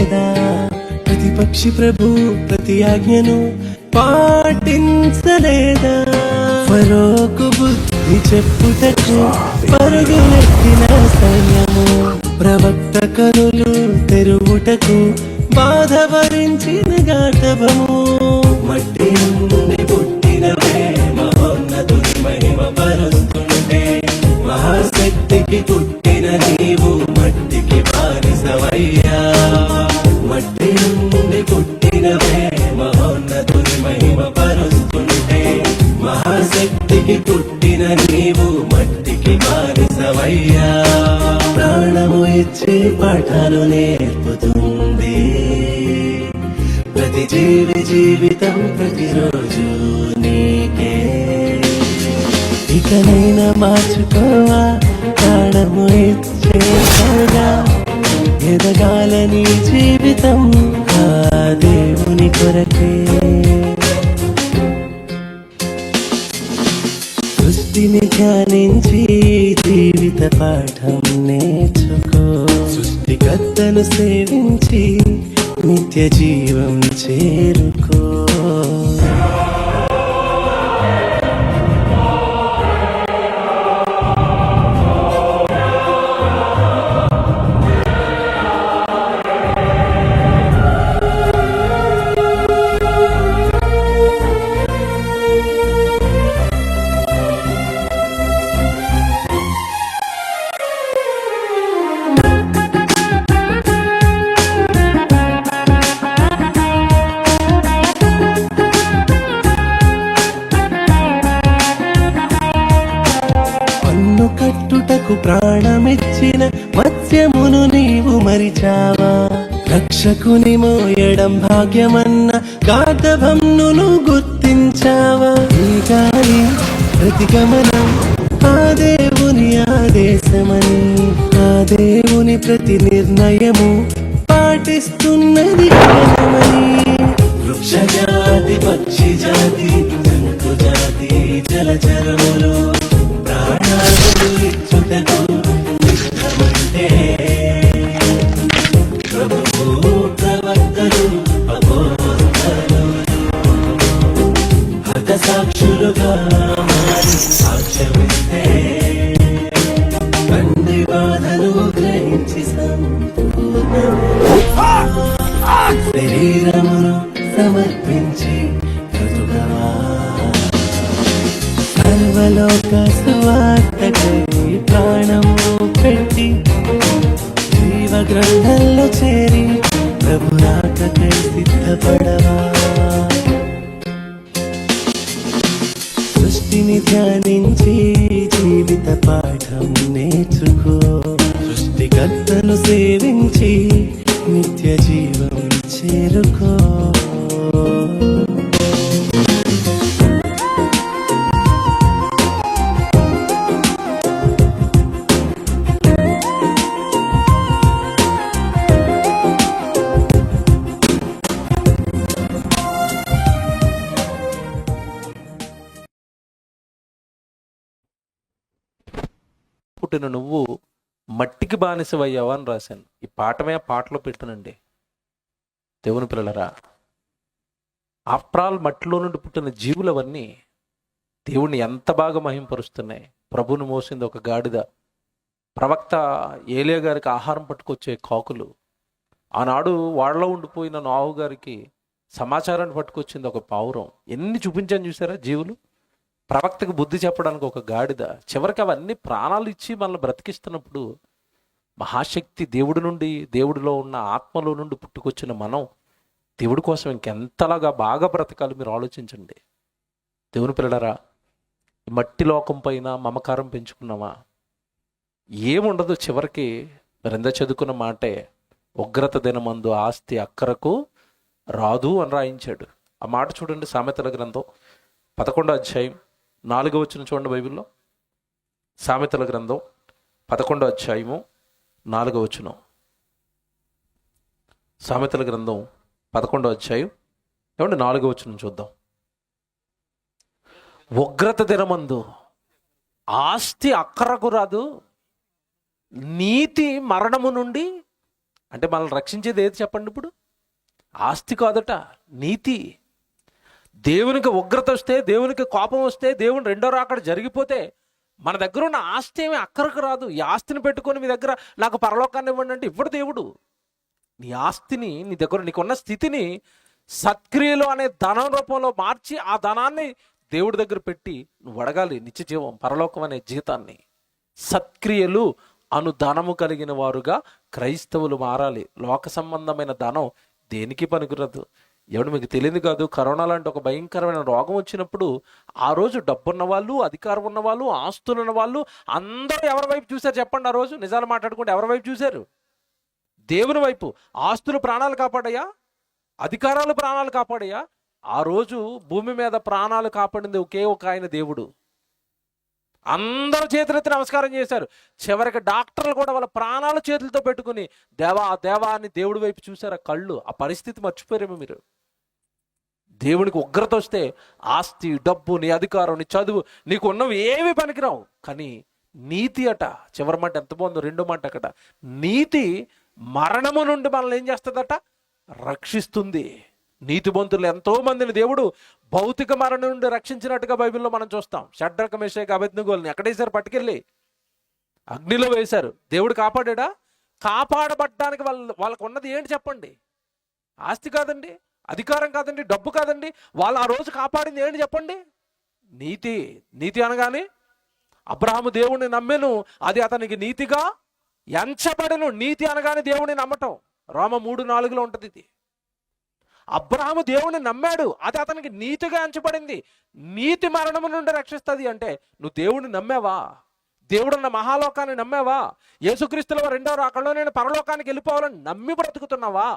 లేదా? ప్రతిపక్షి ప్రభు ప్రతి ఆజ్ఞను పాటించలేదా? ఫరోకు బుద్ధి చెప్పుటకు పరుగులెత్తిన సైన్యము, ప్రవక్త కనులు తెరువుటకు బాధ భరించిన గాటవము. మట్టి నుండి పుట్టినవే మహోన్నతుని మహిమ పరుస్తుంటే, మహాశక్తికి పుట్టిన నీవు మట్టికి బానిసవయ్యా. మట్టి నుండి పుట్టినవే మహోన్నతుని మహిమ పరుస్తుంటే, మహాశక్తికి పుట్టిన నీవు మట్టికి బానిసవయ్యా. ప్రాణము ఇచ్చే పాఠాలు నేర్పుతుంది ప్రతి జీవి జీవితం ప్రతిరోజు నీకే. ఇకనైనా మార్చుకోవా, ప్రాణము ఇచ్చేగా ఎదగాలని జీవితం ఆ దేవుని కొరకే. సృష్టిని ధ్యానించి జీవిత పాఠం నేర్చుకో, సృష్టికర్తను సేవించి నిత్య జీవం చేరుకో. కట్టుటకు ప్రాణమిచ్చిన మత్స్యమును నీవు మరిచావా? రక్షకుని మోయడం భాగ్యమన్న గాధవంను గుర్తించావా? ఈ గాలి ప్రతిగమనం ఆ దేవుని ఆదేశమని, ఆ దేవుని ప్రతి నిర్ణయము పాటిస్తున్నది జ్ఞానమని. వృక్ష జాతి, పక్షి జాతి, జంతు జాతి, జలచరములు ప్రాణాలు ఇచ్చుటకు ఇష్టమంటే, ప్రభువు ప్రవక్తలు అపోస్తలులు హతసాక్షులుగా మారి సాక్ష్యమిస్తే, తండ్రి బాధను గ్రహించి శరీరమును సమర్పించి బ్రతుకవా. సర్వలోక సువార్తకై ప్రాణము పెట్టి జీవ గ్రంథంలో చేరి ప్రభు రాకకై సిద్ధపడవా. సృష్టిని ధ్యానించి జీవిత పాఠం నేర్చుకో, సృష్టికర్తను సేవించి నిత్య జీవం చేరుకో. పుట్టిన నువ్వు మట్టికి బానిసవయ్యావా అని రాశాను. ఈ పాఠమే ఆ పాటలో పెట్టానండి. దేవుని పిల్లలరా, ఆఫ్టర్ ఆల్ మట్టిలో నుండి పుట్టిన జీవులవన్నీ దేవుణ్ణి ఎంత బాగా మహింపరుస్తున్నాయి. ప్రభుని మోసింది ఒక గాడిద, ప్రవక్త ఏలియా గారికి ఆహారం పట్టుకొచ్చే కాకులు, ఆనాడు వాళ్ళలో ఉండిపోయిన నోహు గారికి సమాచారాన్ని పట్టుకొచ్చింది ఒక పావురం. ఎన్ని చూపించాను చూసారా జీవులు. ప్రవక్తకు బుద్ధి చెప్పడానికి ఒక గాడిద. చివరికి అవన్నీ ప్రాణాలు ఇచ్చి మనల్ని బ్రతికిస్తున్నప్పుడు మహాశక్తి దేవుడి నుండి, దేవుడిలో ఉన్న ఆత్మలో నుండి పుట్టుకొచ్చిన మనం దేవుడి కోసం ఇంకెంతలాగా బాగా బ్రతకాలి మీరు ఆలోచించండి. దేవుని పిల్లలరా, మట్టి లోకం పైన మమకారం పెంచుకున్నామా? ఏముండదు. చివరికి మరింత చదువుకున్న మాటే, ఉగ్రత దినమందు ఆస్తి అక్కరకు రాదు అని రాయించాడు. ఆ మాట చూడండి, సామెతల గ్రంథం 11వ అధ్యాయం 4వ వచనం చూడండి బైబిల్లో. సామెతల గ్రంథం 11వ అధ్యాయము 4వ వచనం. సామెతల గ్రంథం 11వ అధ్యాయం 4వ వచనం చూద్దాం. ఉగ్రత దినమందు ఆస్తి అక్కరకు రాదు, నీతి మరణము నుండి అంటే మనల్ని రక్షించేది ఏది చెప్పండి ఇప్పుడు? ఆస్తి కాదట, నీతి. దేవునికి ఉగ్రత వస్తే, దేవునికి కోపం వస్తే, దేవుని రెండో రాకడ జరిగిపోతే మన దగ్గర ఉన్న ఆస్తి ఏమీ అక్కరకు రాదు. ఈ ఆస్తిని పెట్టుకొని మీ దగ్గర నాకు పరలోకాన్ని ఇవ్వండి అంటే ఇవ్వడు దేవుడు. నీ ఆస్తిని, నీ దగ్గర నీకున్న స్థితిని సత్క్రియలు అనే ధనం రూపంలో మార్చి ఆ ధనాన్ని దేవుడి దగ్గర పెట్టి నువ్వు అడగాలి నిత్య జీవం, పరలోకం అనే జీతాన్ని. సత్క్రియలు అను ధనము కలిగిన వారుగా క్రైస్తవులు మారాలి. లోక సంబంధమైన ధనం దేనికి పనికిరదు. ఎవడు మీకు తెలియదు కాదు, కరోనా లాంటి ఒక భయంకరమైన రోగం వచ్చినప్పుడు ఆ రోజు డబ్బున్న వాళ్ళు, అధికారం ఉన్న వాళ్ళు, ఆస్తులు ఉన్న వాళ్ళు అందరూ ఎవరి వైపు చూశారు చెప్పండి? ఆ రోజు నిజాలు మాట్లాడుకుంటే ఎవరి వైపు చూశారు? దేవుని వైపు. ఆస్తులు ప్రాణాలు కాపాడయ్యా, అధికారాలు ప్రాణాలు కాపాడయ్యా. ఆ రోజు భూమి మీద ప్రాణాలు కాపాడింది ఒకే ఒక ఆయన దేవుడు. అందరూ చేతులెత్తి నమస్కారం చేశారు. చివరికి డాక్టర్లు కూడా వాళ్ళ ప్రాణాలు చేతులతో పెట్టుకుని దేవా దేవా అని దేవుడి వైపు చూశారు. ఆ కళ్ళు, ఆ పరిస్థితి మర్చిపోయారేమో మీరు. దేవునికి ఉగ్రత వస్తే ఆస్తి, డబ్బు, నీ అధికారం, నీ చదువు, నీకు ఉన్నవి ఏవి పనికిరావు. కానీ నీతి అట, చివరి మాట ఎంత బాగుందో, రెండో మాట అక్కడ, నీతి మరణము నుండి మనల్ని ఏం చేస్తుందట? రక్షిస్తుంది. నీతిమంతులు ఎంతో మందిని దేవుడు భౌతిక మరణం నుండి రక్షించినట్టుగా బైబిల్లో మనం చూస్తాం. షడ్రక, మేషాక, అబేద్నెగోల్ని ఎక్కడేశారు? పట్టుకెళ్ళి అగ్నిలో వేశారు. దేవుడు కాపాడా? కాపాడబడ్డానికి వాళ్ళకు ఉన్నది ఏంటి చెప్పండి? ఆస్తి కాదండి, అధికారం కాదండి, డబ్బు కాదండి. వాళ్ళు ఆ రోజు కాపాడింది ఏంటి చెప్పండి? నీతి. నీతి అనగానే అబ్రహాము దేవుణ్ణి నమ్మెను, అది అతనికి నీతిగా ఎంచబడెను. నీతి అనగానే దేవుణ్ణి నమ్మటం. రోమ 3:4 ఉంటుంది ఇది. అబ్రహాము దేవుణ్ణి నమ్మాడు, అది అతనికి నీతిగా ఎంచబడింది. నీతి మరణము నుండి రక్షిస్తుంది అంటే నువ్వు దేవుణ్ణి నమ్మావా? దేవుడున్న మహాలోకాన్ని నమ్మావా? యేసుక్రీస్తుల రెండో రాకడలో నేను పరలోకానికి వెళ్ళిపోవాలని నమ్మి బ్రతుకుతున్నావా?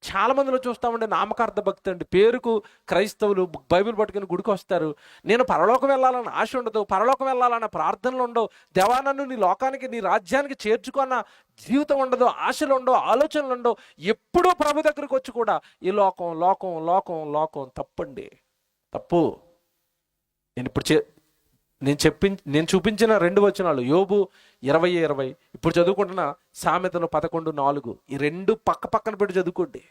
చాలా మందిలో చూస్తామండి నామకార్థ భక్తి అండి. పేరుకు క్రైస్తవులు బైబిల్ పట్టుకుని గుడికి వస్తారు. నేను పరలోకం వెళ్ళాలని ఆశ ఉండదు, పరలోకం వెళ్ళాలన్న ప్రార్థనలు ఉండవు, దేవా నన్ను నీ లోకానికి, నీ రాజ్యానికి చేర్చుకున్న జీవితం ఉండదు, ఆశలు ఉండవు, ఆలోచనలు ఉండవు. ఎప్పుడూ ప్రభు దగ్గరికి వచ్చి కూడా ఈ లోకం లోకం లోకం లోకం. తప్పండి, తప్పు. నేను చూపించిన 2 వచనాలు, యోబు 20:20, ఇప్పుడు చదువుకుంటున్న సామెతలు 11:4, ఈ 2 పక్కన పెట్టి చదువుకోండి.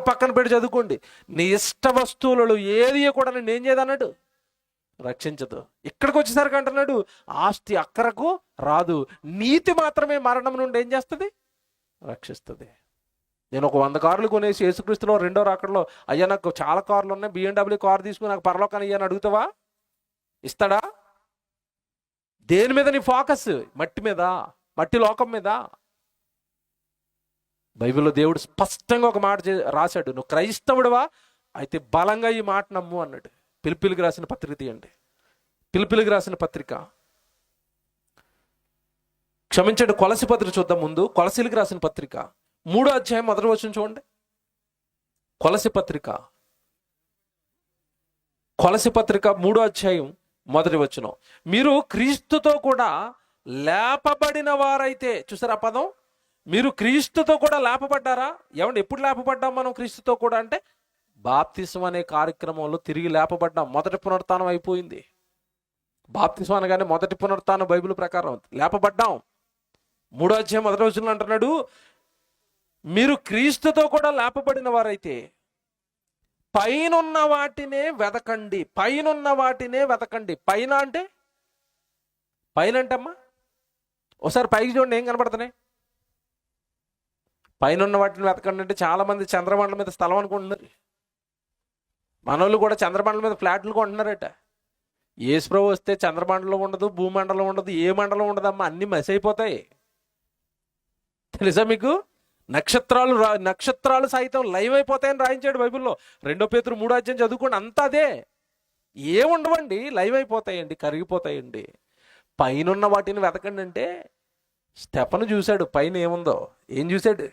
పక్కన పెట్టి చదువుకోండి. నీ ఇష్ట వస్తువులలో ఏది కూడా నేను ఏం చేయదన్నాడు? రక్షించదు. ఇక్కడికి వచ్చేసరికి అంటున్నాడు ఆస్తి అక్కరకు రాదు, నీతి మాత్రమే మరణం నుండి ఏం చేస్తుంది? రక్షిస్తుంది. నేను ఒక 100 కార్లు కొనేసి యేసుక్రీస్తులో రెండో రాకడలో, అయ్యా నాకు చాలా కార్లు ఉన్నాయి, BMW కారు తీసుకుని నాకు పరలోకాన్ని ఇయ్యని అడుగుతావా? ఇస్తాడా? దేని మీద నీ ఫోకస్? మట్టి మీద, మట్టి లోకం మీద. బైబిల్లో దేవుడు స్పష్టంగా ఒక మాట రాశాడు, నువ్వు క్రైస్తవుడివా అయితే బలంగా ఈ మాట నమ్ము అన్నాడు. పిలిపిలికి రాసిన పత్రిక తీయండి. పిలిపిలికి రాసిన పత్రిక, క్షమించండి, కొలసి పత్రిక చూద్దాం ముందు. కొలసీలకు రాసిన పత్రిక 3వ అధ్యాయం 1వ వచనం చూడండి. కొలసి పత్రిక 3వ అధ్యాయం 1వ వచనం. మీరు క్రీస్తుతో కూడా లేపబడిన వారైతే, చూసారా పదం? మీరు క్రీస్తుతో కూడా లేపబడ్డారా? ఏమంటే ఎప్పుడు లేపబడ్డాం మనం క్రీస్తుతో కూడా అంటే బాప్తిసం అనే కార్యక్రమంలో తిరిగి లేపబడ్డాం. మొదటి పునరుత్థానం అయిపోయింది. బాప్తిసం అనగానే మొదటి పునరుత్థానం బైబిల్ ప్రకారం లేపబడ్డాం. 3వ అధ్యాయం 1వ వచనం అంటున్నాడు, మీరు క్రీస్తుతో కూడా లేపబడిన వారైతే పైనున్న వాటినే వెతకండి. పైనున్న వాటినే వెతకండి. పైన అంటే అమ్మా ఒకసారి పైకి చూడండి, ఏం కనబడుతున్నాయి? పైన ఉన్న వాటిని వెతకండి అంటే చాలా మంది చంద్రమండలం మీద స్థలం అనుకుంటున్నారు. మనోళ్ళు కూడా చంద్రమండలం మీద ఫ్లాట్లు కొంటున్నారట. యేసుప్రభు వస్తే చంద్రమండలం ఉండదు, భూమండలం ఉండదు, ఏ మండలం ఉండదమ్మా, అన్ని మసి అయిపోతాయి. తెలుసా మీకు? నక్షత్రాలు సైతం లైవ్ అయిపోతాయని రాయించాడు బైబిల్లో. 2 పేతురు 3వ అధ్యాయం చదువుకోండి, అంతా అదే. ఏముండవండి, లైవ్ అయిపోతాయండి, కరిగిపోతాయండి. పైనున్న వాటిని వెతకండి అంటే స్టెఫను చూశాడు పైన ఏముందో. ఏం చూశాడు?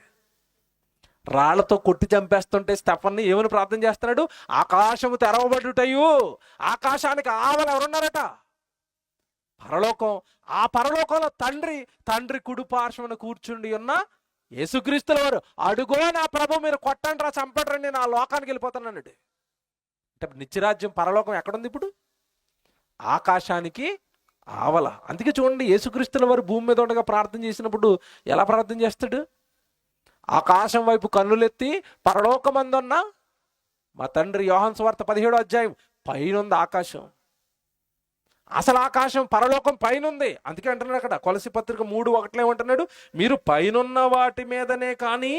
రాళ్లతో కొట్టి చంపేస్తుంటే స్టెఫన్ని ఏమని ప్రార్థన చేస్తున్నాడు? ఆకాశము తెరవబడుటయు, ఆకాశానికి ఆవల ఎవరున్నారట? పరలోకం. ఆ పరలోకంలో తండ్రి కుడి పార్శ్వన కూర్చుండి ఉన్న యేసుక్రీస్తుల వారు, అడుగో నా ప్రభు మీరు కొట్టండి రా, చంపండి, నేను ఆ లోకానికి వెళ్ళిపోతాను అన్నాడు. అంటే నిత్యరాజ్యం, పరలోకం ఎక్కడుంది ఇప్పుడు? ఆకాశానికి ఆవల. అందుకే చూడండి, యేసుక్రీస్తుల వారు భూమి మీద ఉండగా ప్రార్థన చేసినప్పుడు ఎలా ప్రార్థన చేస్తాడు? ఆకాశం వైపు కన్నులెత్తి పరలోకమందున్న మా తండ్రి, యోహాను సువార్త 17వ అధ్యాయం, పైనుంది ఆకాశం. అసలు ఆకాశం, పరలోకం పైనుంది. అందుకే అంటున్నాడు అక్కడ కొలసి పత్రిక 3:1 ఏమంటున్నాడు? మీరు పైనున్న వాటి మీదనే కానీ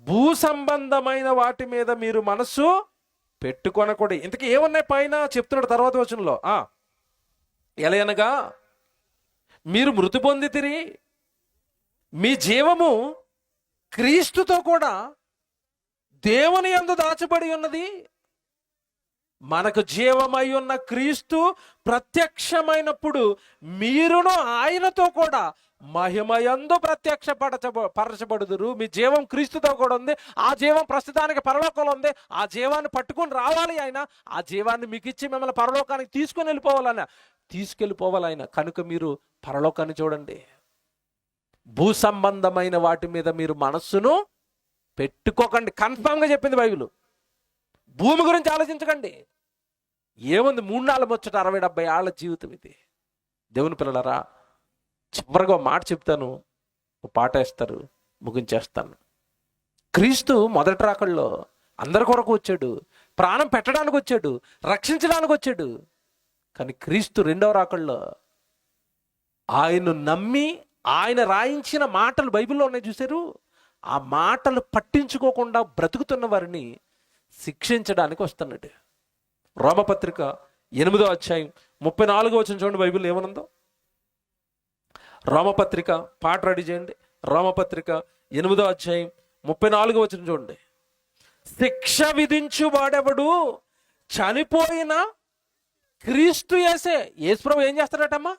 భూ సంబంధమైన వాటి మీద మీరు మనస్సు పెట్టుకొనకూడదు. ఇంతకీ ఏమున్నాయి పైన చెప్తున్నాడు తర్వాత వచనంలో. ఎలయనగా మీరు మృతి పొందితిరి, మీ జీవము క్రీస్తుతో కూడా దేవుని యందు దాచబడి ఉన్నది. మనకు జీవమై ఉన్న క్రీస్తు ప్రత్యక్షమైనప్పుడు మీరును ఆయనతో కూడా మహిమయందు పరచబడుదురు. మీ జీవం క్రీస్తుతో కూడా ఉంది. ఆ జీవం ప్రస్తుతానికి పరలోకంలో ఉంది. ఆ జీవాన్ని పట్టుకుని రావాలి ఆయన. ఆ జీవాన్ని మీకు ఇచ్చి మిమ్మల్ని పరలోకానికి తీసుకెళ్ళిపోవాలన్న కనుక మీరు పరలోకాన్ని చూడండి. భూ సంబంధమైన వాటి మీద మీరు మనస్సును పెట్టుకోకండి. కన్ఫామ్గా చెప్పింది బైబిల్. భూమి గురించి ఆలోచించకండి. ఏముంది, 3-4 ముచ్చట 60-70 ఏళ్ల జీవితం ఇది. దేవుని పిల్లలారా, చివరిగా మాట చెప్తాను, పాట వేస్తారు, ముగించేస్తాను. క్రీస్తు మొదటి రాకడలో అందరి కొరకు వచ్చాడు, ప్రాణం పెట్టడానికి వచ్చాడు, రక్షించడానికి వచ్చాడు. కానీ క్రీస్తు రెండవ రాకడలో ఆయన నమ్మి ఆయన రాయించిన మాటలు బైబిల్లో ఉన్నాయి చూశారు, ఆ మాటలు పట్టించుకోకుండా బ్రతుకుతున్న వారిని శిక్షించడానికి వస్తున్నాడు. రోమపత్రిక 8వ అధ్యాయం 34వ వచనం చూడండి, బైబిల్ ఏమనుందో. రోమపత్రిక, పాట రెడీ చేయండి. రోమపత్రిక 8వ అధ్యాయం 34వ వచనం చూడండి. శిక్ష విధించు వాడెవడు? చనిపోయిన క్రీస్తు యేసే. యేసుప్రభు ఏం చేస్తాడటమ్మా?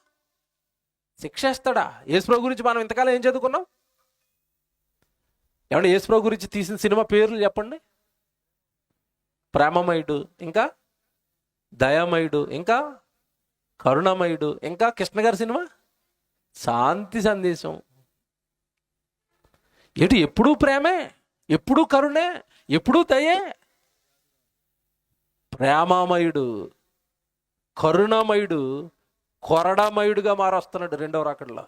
శిక్ష వేస్తాడా? యేసుప్రభు గురించి మనం ఇంతకాలం ఏం చదువుకున్నాం? ఏమంటే యేసుప్రభు గురించి తీసిన సినిమా పేర్లు చెప్పండి. ప్రేమమయుడు, ఇంకా దయామయుడు, ఇంకా కరుణమయుడు, ఇంకా కృష్ణ గారి సినిమా శాంతి సందేశం. ఎప్పుడూ ప్రేమే, ఎప్పుడూ కరుణే, ఎప్పుడూ దయే. ప్రేమమయుడు, కరుణమయుడు, కొరడమయుడుగా మారొస్తున్నాడు రెండవ రాకడలో.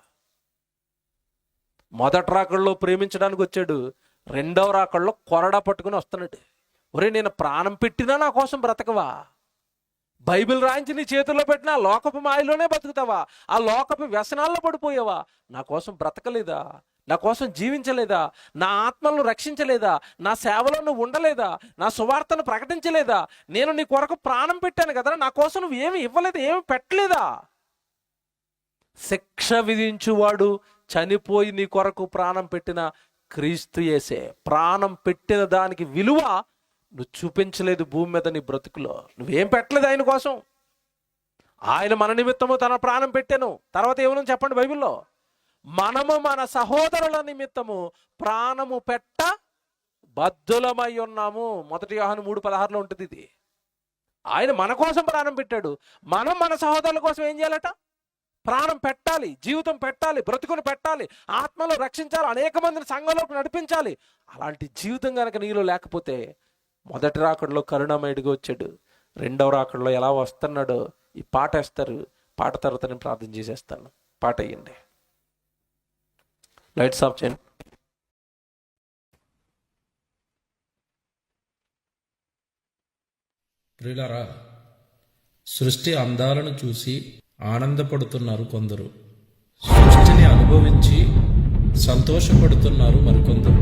మొదటి రాకడలో ప్రేమించడానికి వచ్చాడు, రెండవ రాకడలో కొరడా పట్టుకుని వస్తున్నాడు. ఒరే, నేను ప్రాణం పెట్టినా నా కోసం బ్రతకవా? బైబిల్ రాయించి నీ చేతుల్లో పెట్టినా లోకపు మాయలోనే బతుకుతావా? ఆ లోకపు వ్యసనాల్లో పడిపోయావా? నా కోసం బ్రతకలేదా? నా కోసం జీవించలేదా? నా ఆత్మలను రక్షించలేదా? నా సేవలో నువ్వు ఉండలేదా? నా సువార్తను ప్రకటించలేదా? నేను నీ కొరకు ప్రాణం పెట్టాను కదా, నా కోసం నువ్వు ఏమి ఇవ్వలేదా? ఏమి పెట్టలేదా? శిక్ష విధించువాడు చనిపోయి నీ కొరకు ప్రాణం పెట్టిన క్రీస్తు యేసే. ప్రాణం పెట్టిన దానికి విలువ నువ్వు చూపించలేదు భూమి మీద. నీ బ్రతుకులో నువ్వేం పెట్టలేదు ఆయన కోసం. ఆయన మన నిమిత్తము తన ప్రాణం పెట్టాను. తర్వాత ఏమన్నా చెప్పండి బైబిల్లో? మనము మన సహోదరుల నిమిత్తము ప్రాణము పెట్ట బద్ధులమై ఉన్నాము. 1 యోహాను 3:16 ఉంటుంది ఇది. ఆయన మన కోసం ప్రాణం పెట్టాడు. మనం మన సహోదరుల కోసం ఏం చేయాలట? ప్రాణం పెట్టాలి, జీవితం పెట్టాలి, బ్రతుకుని పెట్టాలి, ఆత్మలో రక్షించాలి, అనేక మందిని సంఘంలోకి నడిపించాలి. అలాంటి జీవితం కనుక నీలో లేకపోతే మొదటి రాకడలో కరుణామయుడిగా వచ్చాడు, రెండవ రాకడలో ఎలా వస్తున్నాడో ఈ పాట వేస్తారు. పాట తర్వాత నేను ప్రార్థన చేసేస్తాను. పాట అయ్యండి. లైట్స్ ఆఫ్ చేయండి. ప్రియులారా, సృష్టి అందాలను చూసి ఆనందపడుతున్నారు కొందరు, సృష్టిని అనుభవించి సంతోషపడుతున్నారు మరికొందరు.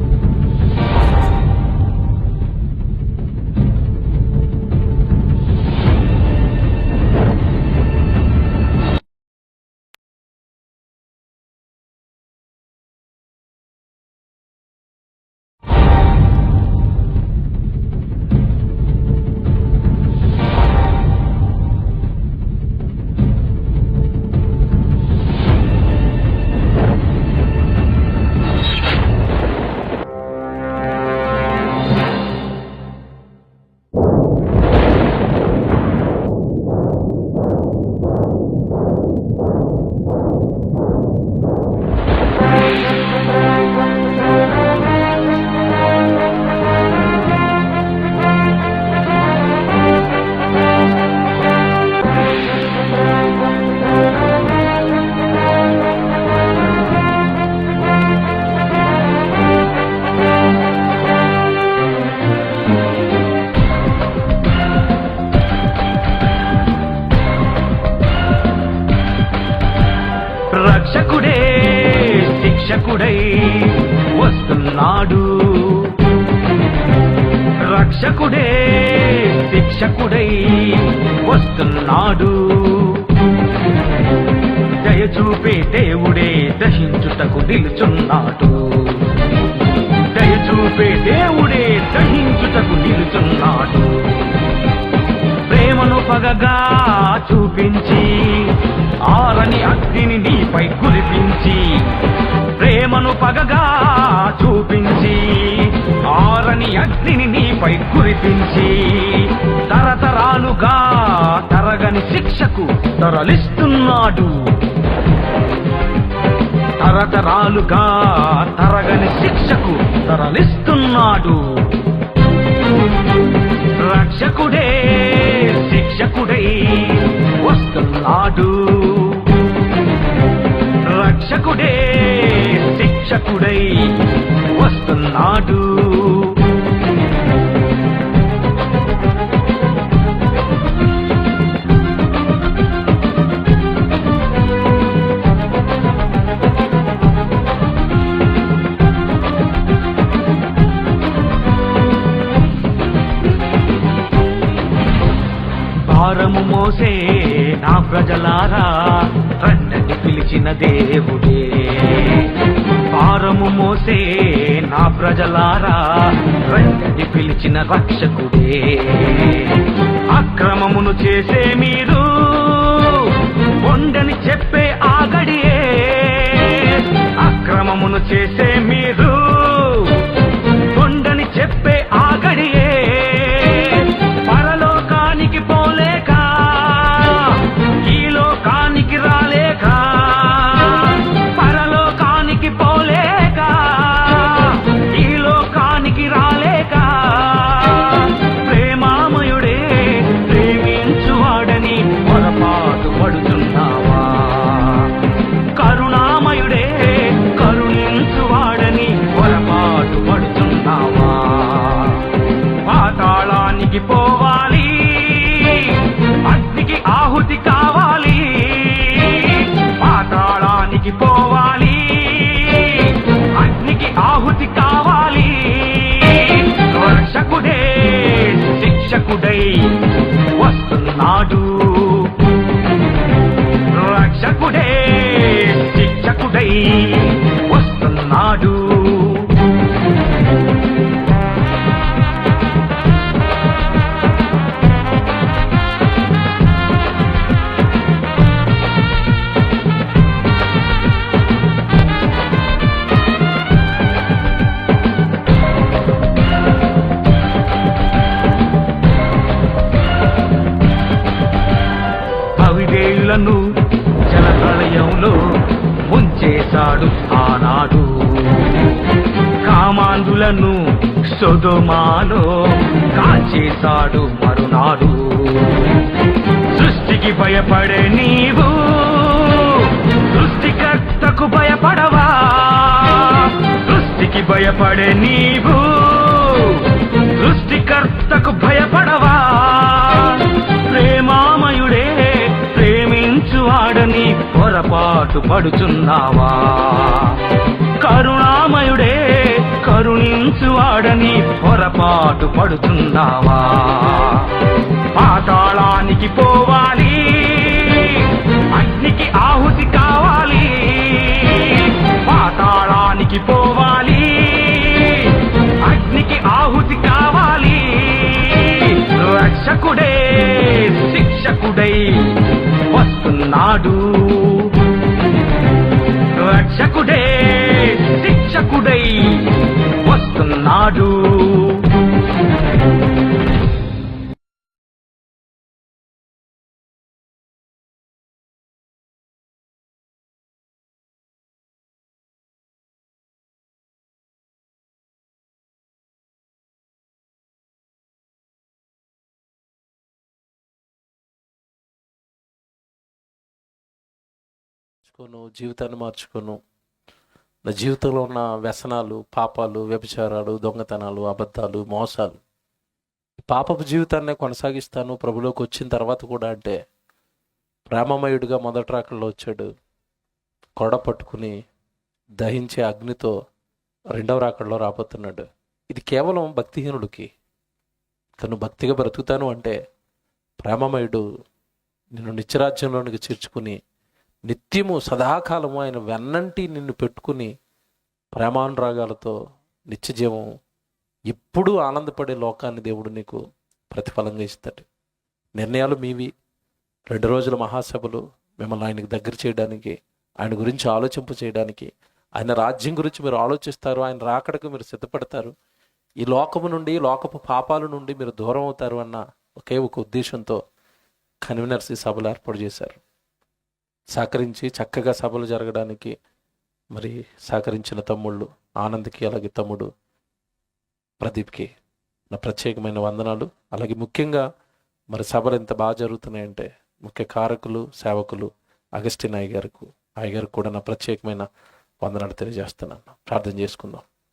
రక్షకుడై వస్తున్నాడు. రక్షకుడే శిక్షకుడై వస్తున్నాడు. దయచూపే దేవుడే దహించుటకు నిలుచున్నాడు. దయచూపే దేవుడే దహించుటకు నిలుచున్నాడు. ప్రేమను పగగా చూపించి ఆరని అగ్నిని నీపై కురిపించి, ప్రేమను పగగా చూపించి ఆరని అగ్నిని నీపై కురిపించి, తరతరాలుగా తరగని శిక్షకు తరలిస్తున్నాడు. తరతరాలుగా తరగని శిక్షకు తరలిస్తున్నాడు. రక్షకుడే శిక్షకుడై వస్తున్నాడు. రక్షకుడే శిక్షకుడై వస్తున్నాడు. భారము మోసే నా ప్రజలారా రండని పిలిచిన దేవుడే. భారము మోసే నా ప్రజలారా రండని పిలిచిన రక్షకుడే. అక్రమమును చేసే మీరు పొండని చెప్పే ఆగడియే. అక్రమమును చేసే మీరు పొండని చెప్పే ఆగడియే. పరలోకానికి పోలేక ఈ లోకానికి రాలేక, పరలోకానికి పోలేక ఈ లోకానికి రాలేక, ప్రేమామయుడే ప్రేమించువాడని పొరపాటు పడుతున్నావా? కరుణామయుడే కరుణించువాడని పొరపాటు పడుతున్నావా? పాతాళానికి పోవాలి, అగ్నికి ఆహుతి కావాలి. పాతాళానికి పోవాలి, అగ్నికి ఆహుతి కావాలి. రక్షకుడే శిక్షకుడై వస్తున్నాడు. రక్షకుడే శిక్షకుడై వస్తున్నాడు. అవిధేయులను జలప్రళయంలో ముంచేశాడు ఆనాడు. కామాంధులను సొదొమాలో కాల్చేశాడు మరునాడు. సృష్టికి భయపడే నీవు సృష్టికర్తకు భయపడవా? సృష్టికి భయపడే నీవు సృష్టికర్తకు భయపడవా? ప్రేమామయుడే ప్రేమించువాడని పొరపాటు పడుచున్నావా? కరుణామయుడే కరుణించువాడని పొరపాటు పడుచున్నావా? పాతాళానికి పోవాలి, అగ్నికి ఆహుతి కావాలి. పాతాళానికి పోవాలి, అగ్నికి ఆహుతి కావాలి. రక్షకుడే శిక్షకుడై వస్తున్నాడు. రక్షకుడే శిక్షకుడై వస్తున్నాడు. జీవితాన్ని మార్చుకోను. నా జీవితంలో ఉన్న వ్యసనాలు, పాపాలు, వ్యభిచారాలు, దొంగతనాలు, అబద్ధాలు, మోసాలు, పాపపు జీవితాన్ని కొనసాగిస్తాను ప్రభులోకి వచ్చిన తర్వాత కూడా అంటే ప్రేమమయుడిగా మొదటి రాకల్లో వచ్చాడు. కొడ పట్టుకుని దహించే అగ్నితో రెండవ రాకడలో రాబోతున్నాడు. ఇది కేవలం భక్తిహీనుడికి. తను భక్తిగా బ్రతుకుతాను అంటే ప్రేమమయుడు నిన్ను నిత్యరాజ్యంలోనికి చేర్చుకుని నిత్యము సదాకాలము ఆయన వెన్నంటి నిన్ను పెట్టుకుని ప్రేమానురాగాలతో నిత్యజీవం ఎప్పుడూ ఆనందపడే లోకాన్ని దేవుడు నీకు ప్రతిఫలంగా ఇస్తాడు. నిర్ణయాలు మీవి. 2 రోజుల మహాసభలు మిమ్మల్ని ఆయనకు దగ్గర చేయడానికి, ఆయన గురించి ఆలోచింప చేయడానికి, ఆయన రాజ్యం గురించి మీరు ఆలోచిస్తారు, ఆయన రాకడకు మీరు సిద్ధపడతారు, ఈ లోకము నుండి, లోకపు పాపాల నుండి మీరు దూరం అవుతారు అన్న ఒకే ఒక ఉద్దేశంతో కన్వీనర్స్ ఈ సభలు ఏర్పాటు చేశారు. సహకరించి చక్కగా సభలు జరగడానికి మరి సహకరించిన తమ్ముళ్ళు ఆనంద్కి, అలాగే తమ్ముడు ప్రదీప్కి నా ప్రత్యేకమైన వందనాలు. అలాగే ముఖ్యంగా మరి సభలు ఎంత బాగా జరుగుతున్నాయంటే ముఖ్య కారకులు, సేవకులు అగస్టిన్ అయ్యగారికి కూడా నా ప్రత్యేకమైన వందనాలు తెలియజేస్తున్నాను. ప్రార్థన చేసుకుందాం.